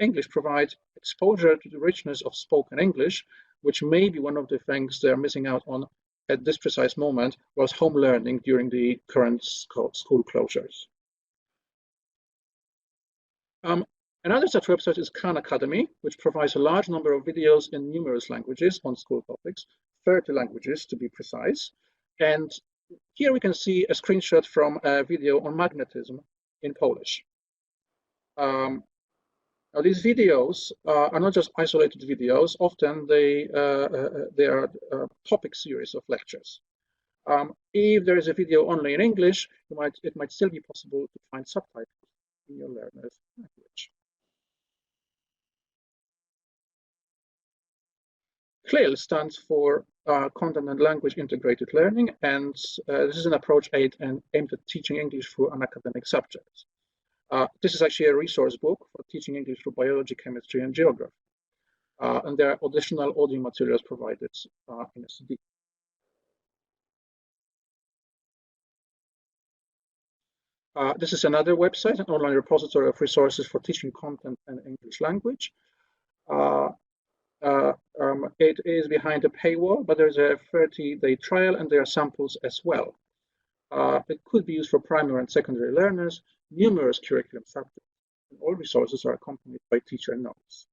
B: English provide exposure to the richness of spoken English, which may be one of the things they're missing out on at this precise moment, was home learning during the current school closures. Another such website is Khan Academy, which provides a large number of videos in numerous languages on school topics, 30 languages to be precise. And here we can see a screenshot from a video on magnetism in Polish. Now, these videos are not just isolated videos. Often they are topic series of lectures. If there is a video only in English, it might still be possible to find subtitles in your learner's language. Flail stands for Content and Language Integrated Learning, and this is an approach aimed at teaching English through an academic subject. This is actually a resource book for teaching English through biology, chemistry, and geography. And there are additional audio materials provided in a CD. This is another website, an online repository of resources for teaching content and English language. It is behind a paywall, but there's a 30-day trial, and there are samples as well. It could be used for primary and secondary learners, numerous curriculum subjects, and all resources are accompanied by teacher notes.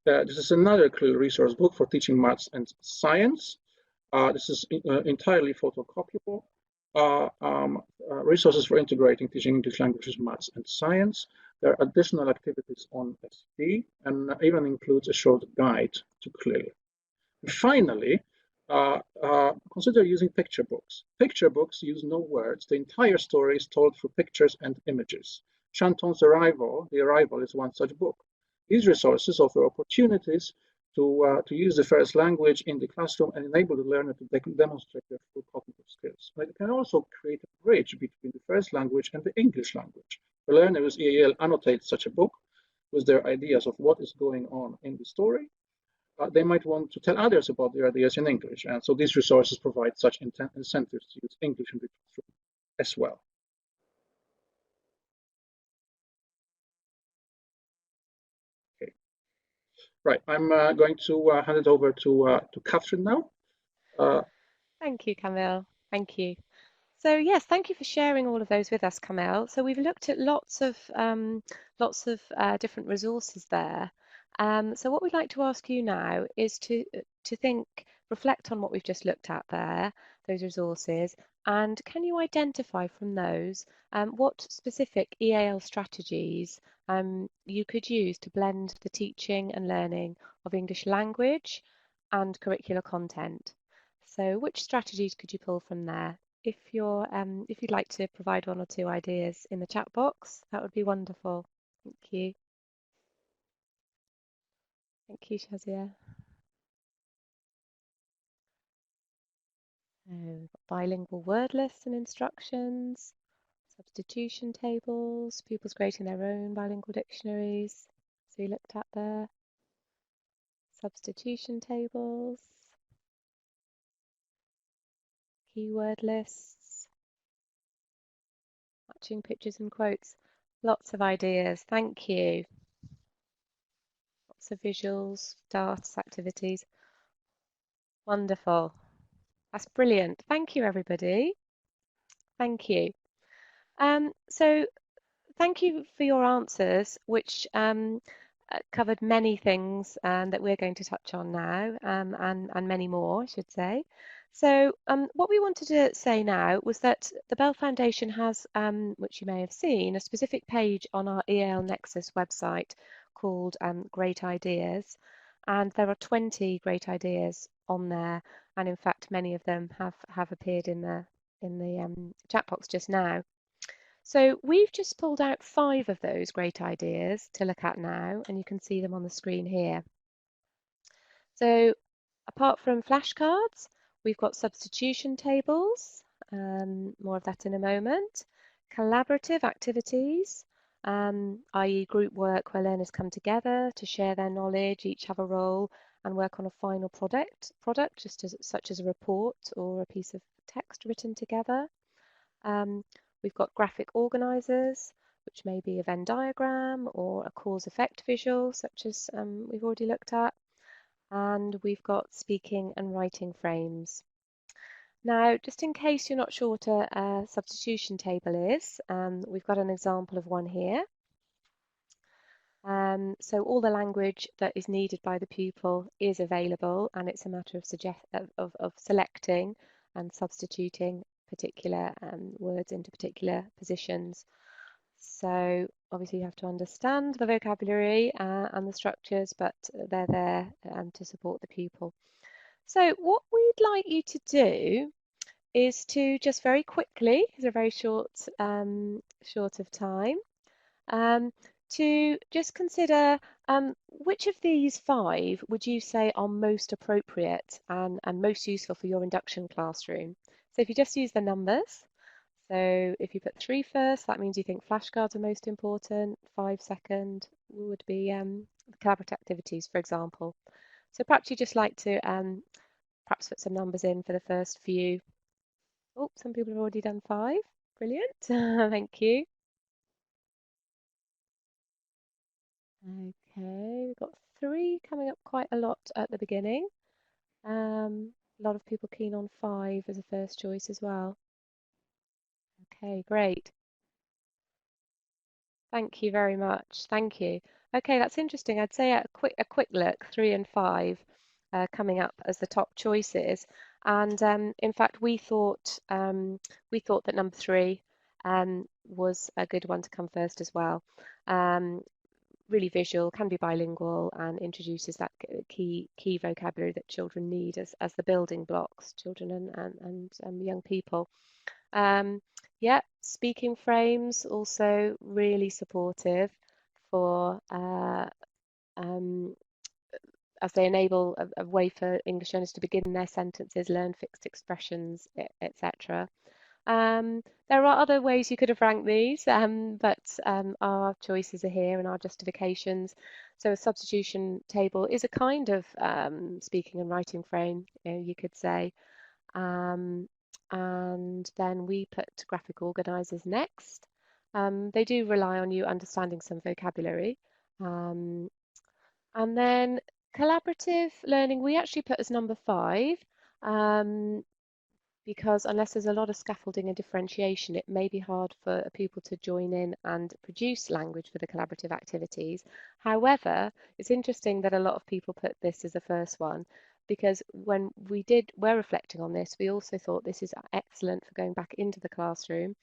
B: This is another CLIL resource book for teaching maths and science. This is entirely photocopyable. Resources for integrating teaching English languages, maths, and science. There are additional activities on SD, and even includes a short guide to CLIL. Finally, consider using picture books. Picture books use no words. The entire story is told through pictures and images. Chanton's The Arrival is one such book. These resources offer opportunities to use the first language in the classroom and enable the learner to demonstrate their full cognitive skills. But it can also create a bridge between the first language and the English language. The learner with EAL annotates such a book with their ideas of what is going on in the story. They might want to tell others about their ideas in English. And so these resources provide such incentives to use English in the classroom as well. Okay. Right, I'm going to hand it over to Catherine now.
C: Thank you, Camille. Thank you. So yes, thank you for sharing all of those with us, Camille. So we've looked at lots of different resources there. So what we'd like to ask you now is to reflect on what we've just looked at there, those resources, and can you identify from those what specific EAL strategies you could use to blend the teaching and learning of English language and curricular content? So which strategies could you pull from there? If you'd like to provide one or two ideas in the chat box, that would be wonderful. Thank you. Thank you, Shazia. We've got bilingual word lists and instructions, substitution tables, pupils creating their own bilingual dictionaries, so we looked at there, substitution tables, keyword lists, matching pictures and quotes. Lots of ideas, thank you. Lots of visuals, tasks, activities. Wonderful. That's brilliant. Thank you, everybody. Thank you. So thank you for your answers, which covered many things that we're going to touch on now, and many more, I should say. So what we wanted to say now was that the Bell Foundation has, which you may have seen, a specific page on our EAL Nexus website called Great Ideas. And there are 20 great ideas on there. And in fact, many of them have appeared in the chat box just now. So we've just pulled out 5 of those great ideas to look at now, and you can see them on the screen here. So apart from flashcards, we've got substitution tables, more of that in a moment, collaborative activities, i.e. group work where learners come together to share their knowledge, each have a role and work on a final product just such as a report or a piece of text written together. We've got graphic organisers, which may be a Venn diagram or a cause-effect visual, such as we've already looked at. And we've got speaking and writing frames. Now, just in case you're not sure what a substitution table is, we've got an example of one here. So all the language that is needed by the pupil is available, and it's a matter of selecting and substituting particular words into particular positions. So obviously you have to understand the vocabulary and the structures, but they're there to support the pupil. So what we'd like you to do is to just very quickly, it's a very short of time, to just consider which of these 5 would you say are most appropriate and most useful for your induction classroom. So if you just use the numbers, so if you put 3 first, that means you think flashcards are most important. 5 second would be the collaborative activities, for example. So perhaps you just like to perhaps put some numbers in for the first few. Oh, some people have already done 5. Brilliant. Thank you. Okay, we've got 3 coming up quite a lot at the beginning. A lot of people keen on 5 as a first choice as well. Okay, great. Thank you very much. Thank you. Okay, that's interesting. I'd say a quick look, 3 and 5 coming up as the top choices. And in fact, we thought that number 3 was a good one to come first as well. Really visual, can be bilingual, and introduces that key vocabulary that children need as the building blocks, children and young people. Yeah, speaking frames also really supportive for as they enable a way for English learners to begin their sentences, learn fixed expressions, etc. There are other ways you could have ranked these, but our choices are here and our justifications. So a substitution table is a kind of speaking and writing frame, you could say. And then we put graphic organisers next. They do rely on you understanding some vocabulary. And then collaborative learning, we actually put as number 5, because unless there's a lot of scaffolding and differentiation, it may be hard for a pupil to join in and produce language for the collaborative activities. However, it's interesting that a lot of people put this as the first one, because when we're reflecting on this, we also thought this is excellent for going back into the classroom,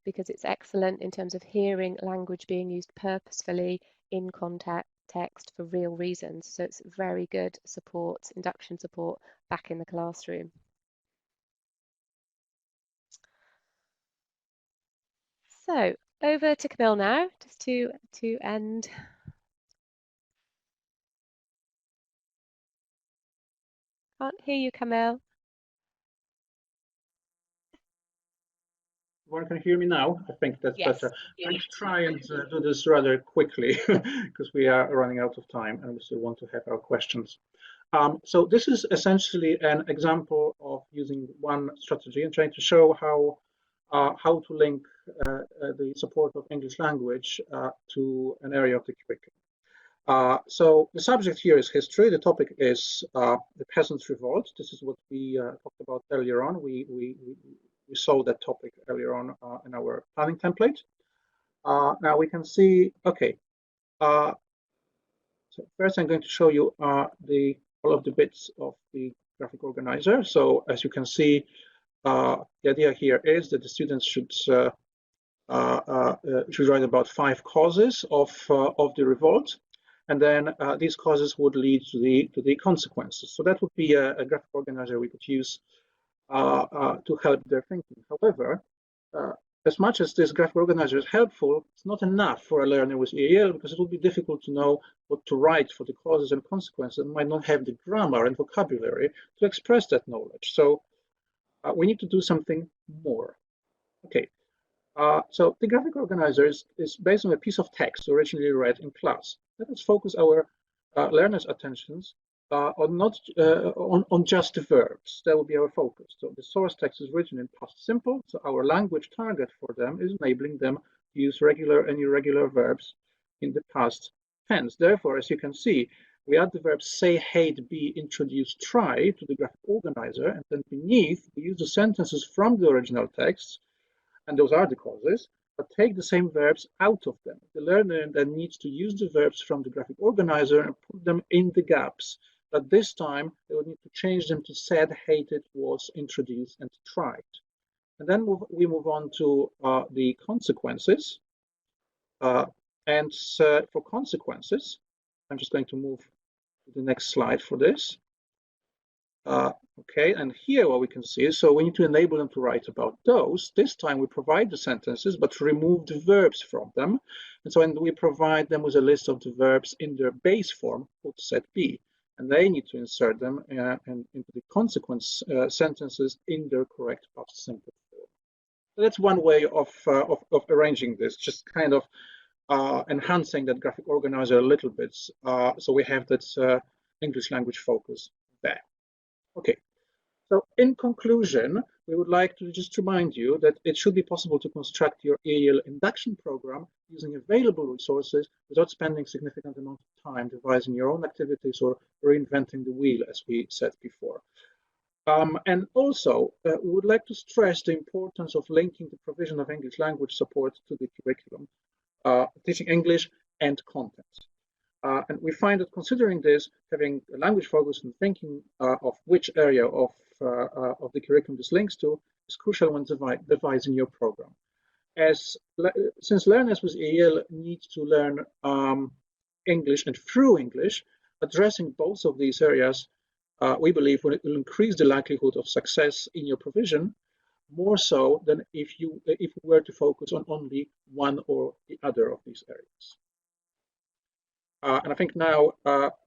C: because it's excellent in terms of hearing language being used purposefully in context for real reasons. So it's very good support, induction support back in the classroom. So over to Camille now, just to end. Can't hear you, Camille.
B: Everyone can hear me now? I think that's
C: Yes.
B: better. I'm going to try and do this rather quickly because we are running out of time and we still want to have our questions. So this is essentially an example of using one strategy and trying to show how to link the support of English language to an area of the curriculum. So the subject here is history. The topic is the Peasants' Revolt. This is what we talked about earlier on. We saw that topic earlier on in our planning template. Now we can see, okay. So first I'm going to show you all of the bits of the graphic organizer. So as you can see, the idea here is that the students should write about 5 causes of the revolt, and then these causes would lead to the consequences. So that would be a graphic organizer we could use to help their thinking. However, as much as this graphic organizer is helpful, it's not enough for a learner with EAL because it will be difficult to know what to write for the causes and consequences and might not have the grammar and vocabulary to express that knowledge. So we need to do something more. Okay, so the graphic organizer is based on a piece of text originally read in class. Let us focus our learners' attentions on just the verbs. That will be our focus. So the source text is written in past simple, so our language target for them is enabling them to use regular and irregular verbs in the past tense. Therefore, as you can see, we add the verbs say, hate, be, introduce, try to the graphic organizer, and then beneath we use the sentences from the original text, and those are the causes, but take the same verbs out of them. The learner then needs to use the verbs from the graphic organizer and put them in the gaps. But this time, they would need to change them to said, hated, was, introduced, and tried. And then we move on to the consequences. And for consequences, I'm just going to move to the next slide for this. Okay, and here what we can see is, so we need to enable them to write about those. This time we provide the sentences, but remove the verbs from them. And so we provide them with a list of the verbs in their base form, called set B. And they need to insert them into the consequence sentences in their correct past simple form. So that's one way of arranging this, just kind of enhancing that graphic organizer a little bit. So we have that English language focus there. Okay, so in conclusion, we would like to just remind you that it should be possible to construct your EAL induction program using available resources without spending significant amount of time devising your own activities or reinventing the wheel, as we said before. And also, we would like to stress the importance of linking the provision of English language support to the curriculum, teaching English and content. And we find that considering this, having a language focus and thinking of which area of the curriculum this links to is crucial when devising your program. Since learners with EAL need to learn English and through English, addressing both of these areas, we believe will increase the likelihood of success in your provision, more so than if we were to focus on only one or the other of these areas. And I think now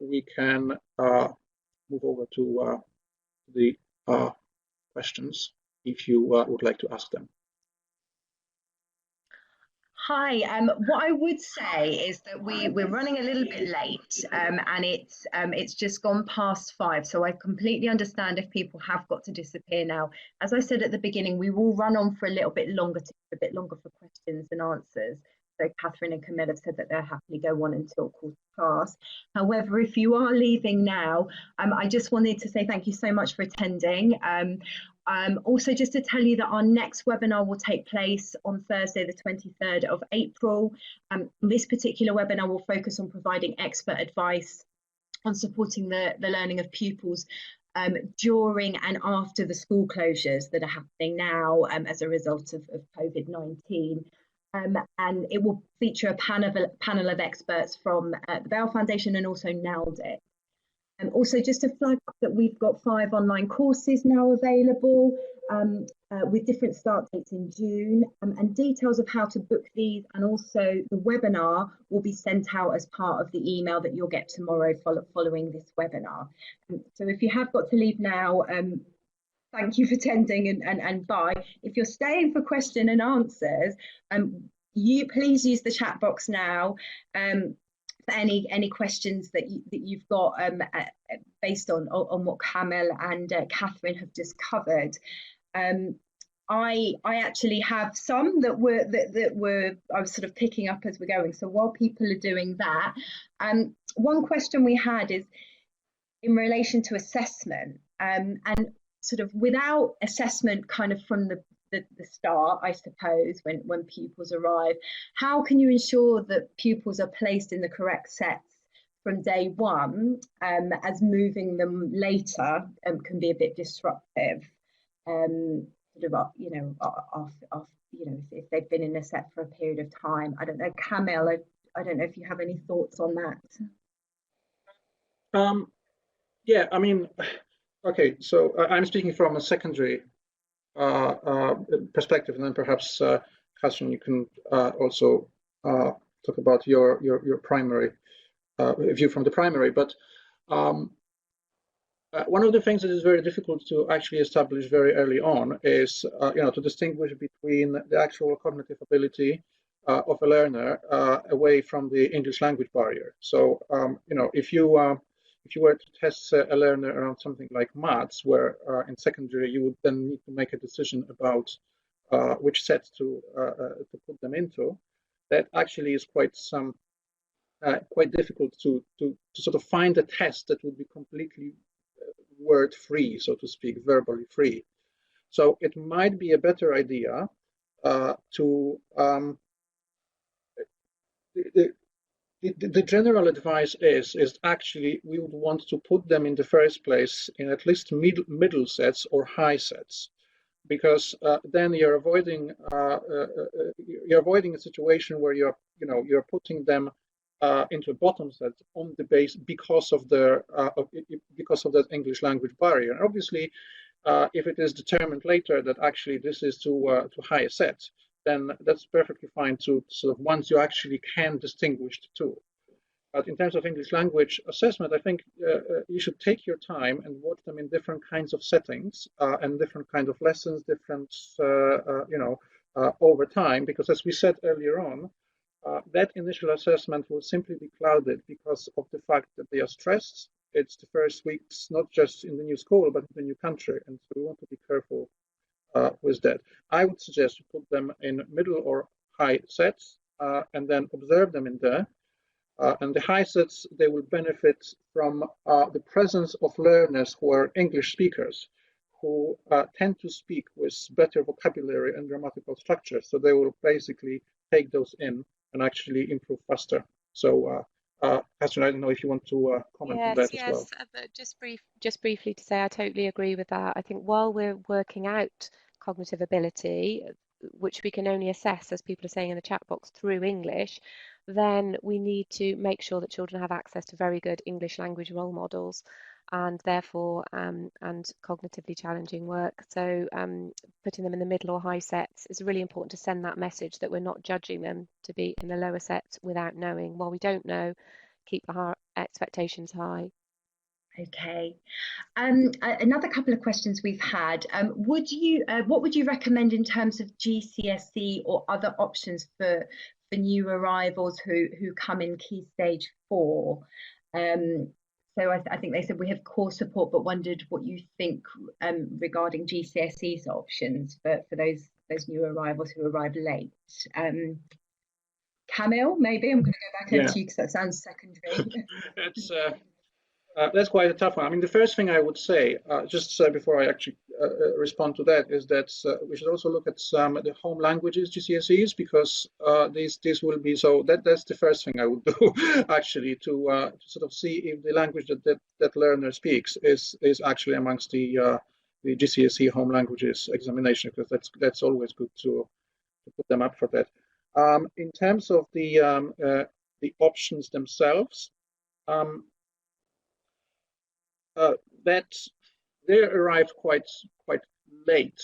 B: we can move over to the questions, if you would like to ask them.
A: Hi, what I would say is that we're running a little bit late and it's just gone past 5, so I completely understand if people have got to disappear now. As I said at the beginning, we will run on for a little bit longer, for questions and answers. So Catherine and Camille have said that they'll happily go on until 15:15. However, if you are leaving now, I just wanted to say thank you so much for attending. Also, just to tell you that our next webinar will take place on Thursday, the 23rd of April. This particular webinar will focus on providing expert advice on supporting the learning of pupils during and after the school closures that are happening now as a result of COVID-19. And it will feature a panel of experts from the Bell Foundation and also NALDIC. And also just to flag up that we've got 5 online courses now available with different start dates in June, and details of how to book these and also the webinar will be sent out as part of the email that you'll get tomorrow following this webinar. So if you have got to leave now, Thank you for attending and bye. If you're staying for question and answers, you please use the chat box now for any questions that you've got based on what Camille and Catherine have just covered. I actually have some that were I was sort of picking up as we're going. So while people are doing that, one question we had is in relation to assessment, and sort of without assessment kind of from the start, I suppose, when pupils arrive, how can you ensure that pupils are placed in the correct sets from day one, as moving them later can be a bit disruptive? Sort of, you know, if they've been in a set for a period of time. I don't know, Camille, I don't know if you have any thoughts on that.
B: Yeah, I mean, okay, so I'm speaking from a secondary perspective, and then perhaps Catherine, you can also talk about your primary view from the primary. But one of the things that is very difficult to actually establish very early on is, to distinguish between the actual cognitive ability of a learner away from the English language barrier. So, if you were to test a learner around something like maths, where in secondary you would then need to make a decision about which set to put them into, that actually is quite difficult to sort of find a test that would be completely word free, so to speak, verbally free. So it might be a better idea to the general advice is actually we would want to put them in the first place in at least middle sets or high sets, because then you're avoiding a situation where you're putting them into a bottom set on the base because of that English language barrier. And obviously, if it is determined later that actually this is to high a set, then that's perfectly fine to sort of once you actually can distinguish the two. But in terms of English language assessment, I think you should take your time and watch them in different kinds of settings and different kinds of lessons, different, over time, because as we said earlier on, that initial assessment will simply be clouded because of the fact that they are stressed. It's the first weeks, not just in the new school, but in the new country. And so we want to be careful with that. I would suggest you put them in middle or high sets and then observe them in there. And the high sets, they will benefit from the presence of learners who are English speakers, who tend to speak with better vocabulary and grammatical structure. So they will basically take those in and actually improve faster. So, Catherine, I don't know if you want to comment on that as well.
C: Yes, just briefly to say I totally agree with that. I think while we're working out cognitive ability, which we can only assess, as people are saying in the chat box, through English, then we need to make sure that children have access to very good English language role models, and therefore and cognitively challenging work. So putting them in the middle or high sets is really important to send that message that we're not judging them to be in the lower sets without knowing. While we don't know, keep our expectations high.
A: Okay. Another couple of questions we've had. What would you recommend in terms of GCSE or other options for new arrivals who come in Key Stage 4? So I think they said we have core support, but wondered what you think regarding GCSE's options for those new arrivals who arrive late. Camille, maybe I'm going to go back over to you because that sounds secondary.
B: That's quite a tough one. I mean, the first thing I would say, just before I actually respond to that, is that we should also look at the home languages GCSEs, because these will be, so that's the first thing I would do actually to sort of see if the language that learner speaks is actually amongst the GCSE home languages examination, because that's always good to put them up for that. In terms of the options themselves, that they arrived quite late.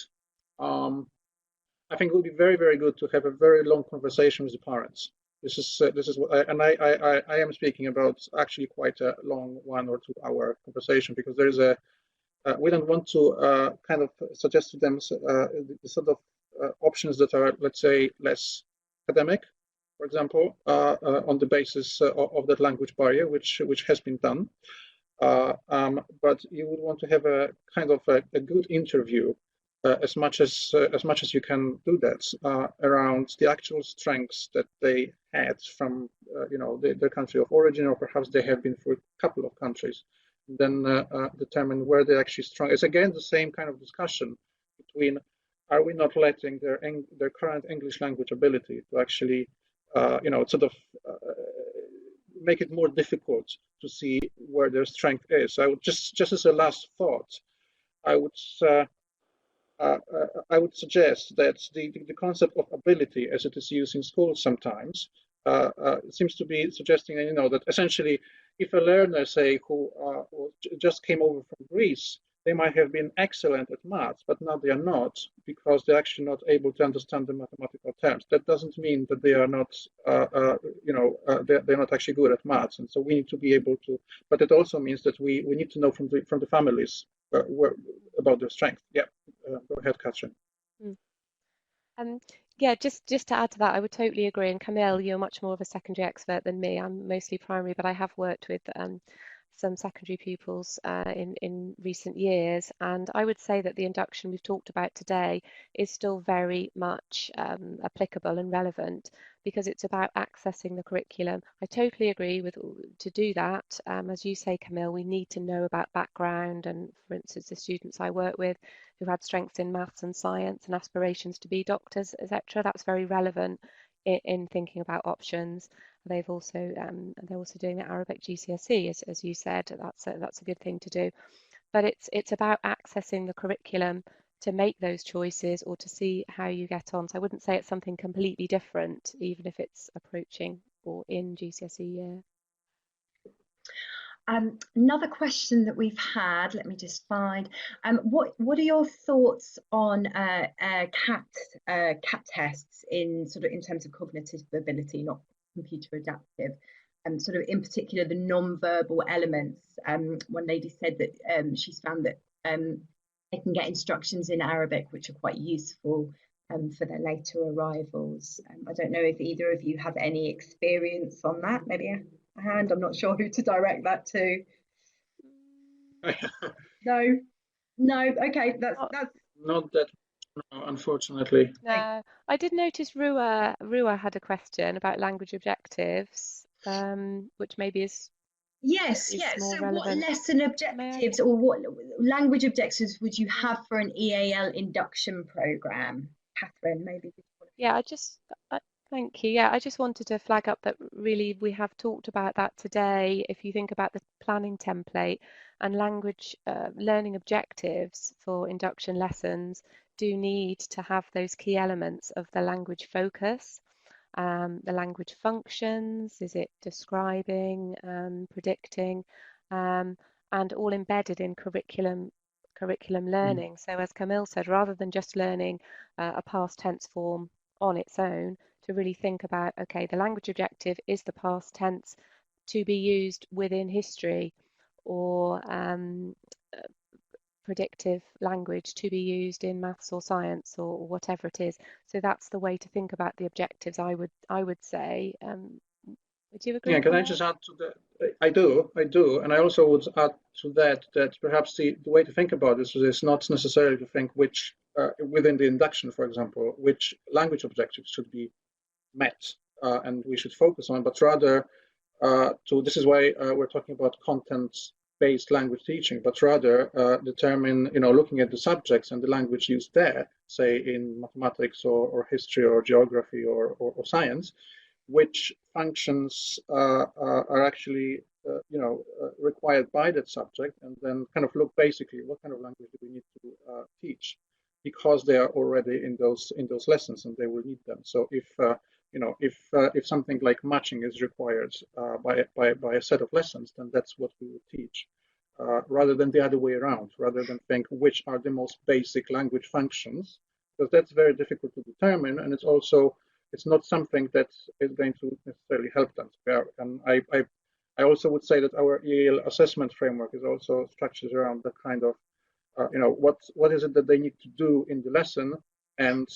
B: I think it would be very, very good to have a very long conversation with the parents. This is what and I am speaking about actually quite a long 1 or 2 hour conversation, because there's a we don't want to kind of suggest to them the sort of options that are, let's say, less academic, for example, on the basis of that language barrier, which has been done. But you would want to have a kind of a good interview, as much as you can do that, around the actual strengths that they had from their country of origin, or perhaps they have been for a couple of countries. Then determine where they're actually strong. It's again the same kind of discussion between, are we not letting their current English language ability to actually sort of make it more difficult to see where their strength is. I would just as a last thought, I would suggest that the concept of ability, as it is used in schools sometimes, seems to be suggesting, that essentially, if a learner, say, who just came over from Greece, they might have been excellent at maths, but now they are not, because they're actually not able to understand the mathematical terms. That doesn't mean that they are not, they're not actually good at maths. And so we need to be able to, but it also means that we need to know from the families about their strength. Yeah, go ahead, Katrin.
C: Yeah, just to add to that, I would totally agree. And Camille, you're much more of a secondary expert than me. I'm mostly primary, but I have worked with some secondary pupils in recent years, and I would say that the induction we've talked about today is still very much applicable and relevant, because it's about accessing the curriculum. I totally agree with, to do that, as you say, Camille, we need to know about background, and for instance, the students I work with who had strengths in maths and science and aspirations to be doctors, etc. That's very relevant in thinking about options. They're also doing the Arabic GCSE, as you said. That's a good thing to do. But it's about accessing the curriculum to make those choices, or to see how you get on. So I wouldn't say it's something completely different, even if it's approaching or in GCSE year.
A: Another question that we've had, let me just find, what are your thoughts on CAT tests in terms of cognitive ability, not computer adaptive, sort of in particular the non-verbal elements? One lady said that she's found that they can get instructions in Arabic which are quite useful for their later arrivals. I don't know if either of you have any experience on that. Maybe a hand. I'm not sure who to direct that to. No. Okay, that's
B: not that. No, unfortunately.
C: No, I did notice Rua had a question about language objectives, which maybe is
A: so
C: relevant.
A: what lesson objectives or what language objectives would you have for an EAL induction program? Catherine, maybe.
C: Yeah, thank you. Yeah, I just wanted to flag up that really we have talked about that today. If you think about the planning template and language learning objectives for induction lessons, do need to have those key elements of the language focus, the language functions, is it describing, predicting, and all embedded in curriculum learning. So as Camille said, rather than just learning a past tense form on its own, to really think about, okay, the language objective is the past tense to be used within history, or predictive language to be used in maths or science or whatever it is. So that's the way to think about the objectives, I would say. Would you agree?
B: Yeah, can I just add to that? I do, and I also would add to that perhaps the way to think about this is not necessarily to think which within the induction, for example, which language objectives should be met and we should focus on, but rather this is why we're talking about content-based language teaching, but rather determine, looking at the subjects and the language used there, say in mathematics or history or geography or science, which functions are actually required by that subject, and then kind of look basically what kind of language do we need to teach, because they are already in those lessons and they will need them. So if something like matching is required by a set of lessons, then that's what we would teach, rather than the other way around, rather than think which are the most basic language functions, because that's very difficult to determine, and it's not something that is going to necessarily help them. And I also would say that our EAL assessment framework is also structured around the kind of what is it that they need to do in the lesson, and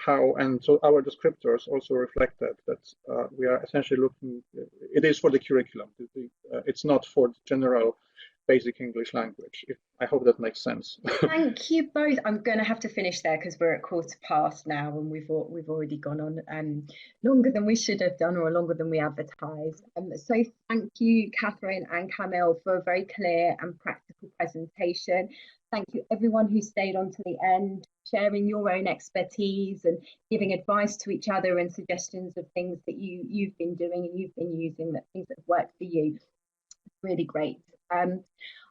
B: how, and so our descriptors also reflect that we are essentially looking, it is for the curriculum. It's not for the general basic English language. I hope that makes sense.
A: Thank you both. I'm going to have to finish there because we're at 1:15 now, and we've already gone on longer than we should have done, or longer than we advertised. So thank you, Catherine and Camille, for a very clear and practical presentation. Thank you everyone who stayed on to the end, sharing your own expertise and giving advice to each other and suggestions of things that you've been doing and you've been using, that things that have worked for you. Really great. So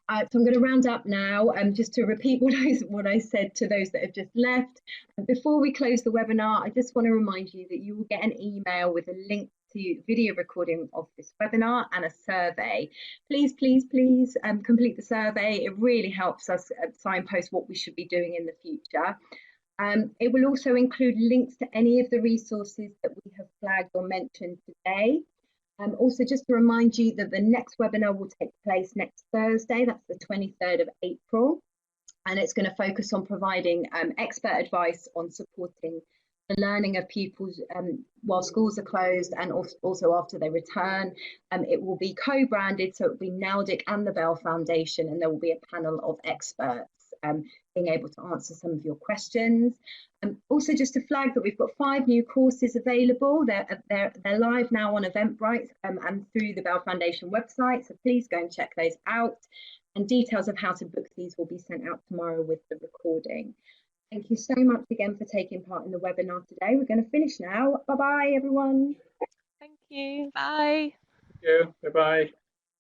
A: I'm going to round up now, just to repeat what I said to those that have just left. And before we close the webinar, I just want to remind you that you will get an email with a link to video recording of this webinar and a survey. Please, please, please complete the survey. It really helps us signpost what we should be doing in the future. It will also include links to any of the resources that we have flagged or mentioned today. Also, just to remind you that the next webinar will take place next Thursday, that's the 23rd of April, and it's going to focus on providing expert advice on supporting the learning of pupils while schools are closed and also after they return. It will be co-branded, so it will be NALDIC and the Bell Foundation, and there will be a panel of experts being able to answer some of your questions. Also, just to flag that we've got 5 new courses available. They're live now on Eventbrite and through the Bell Foundation website, so please go and check those out. And details of how to book these will be sent out tomorrow with the recording. Thank you so much again for taking part in the webinar today. We're going to finish now. Bye-bye, everyone.
C: Thank you. Bye.
B: Thank you. Bye-bye.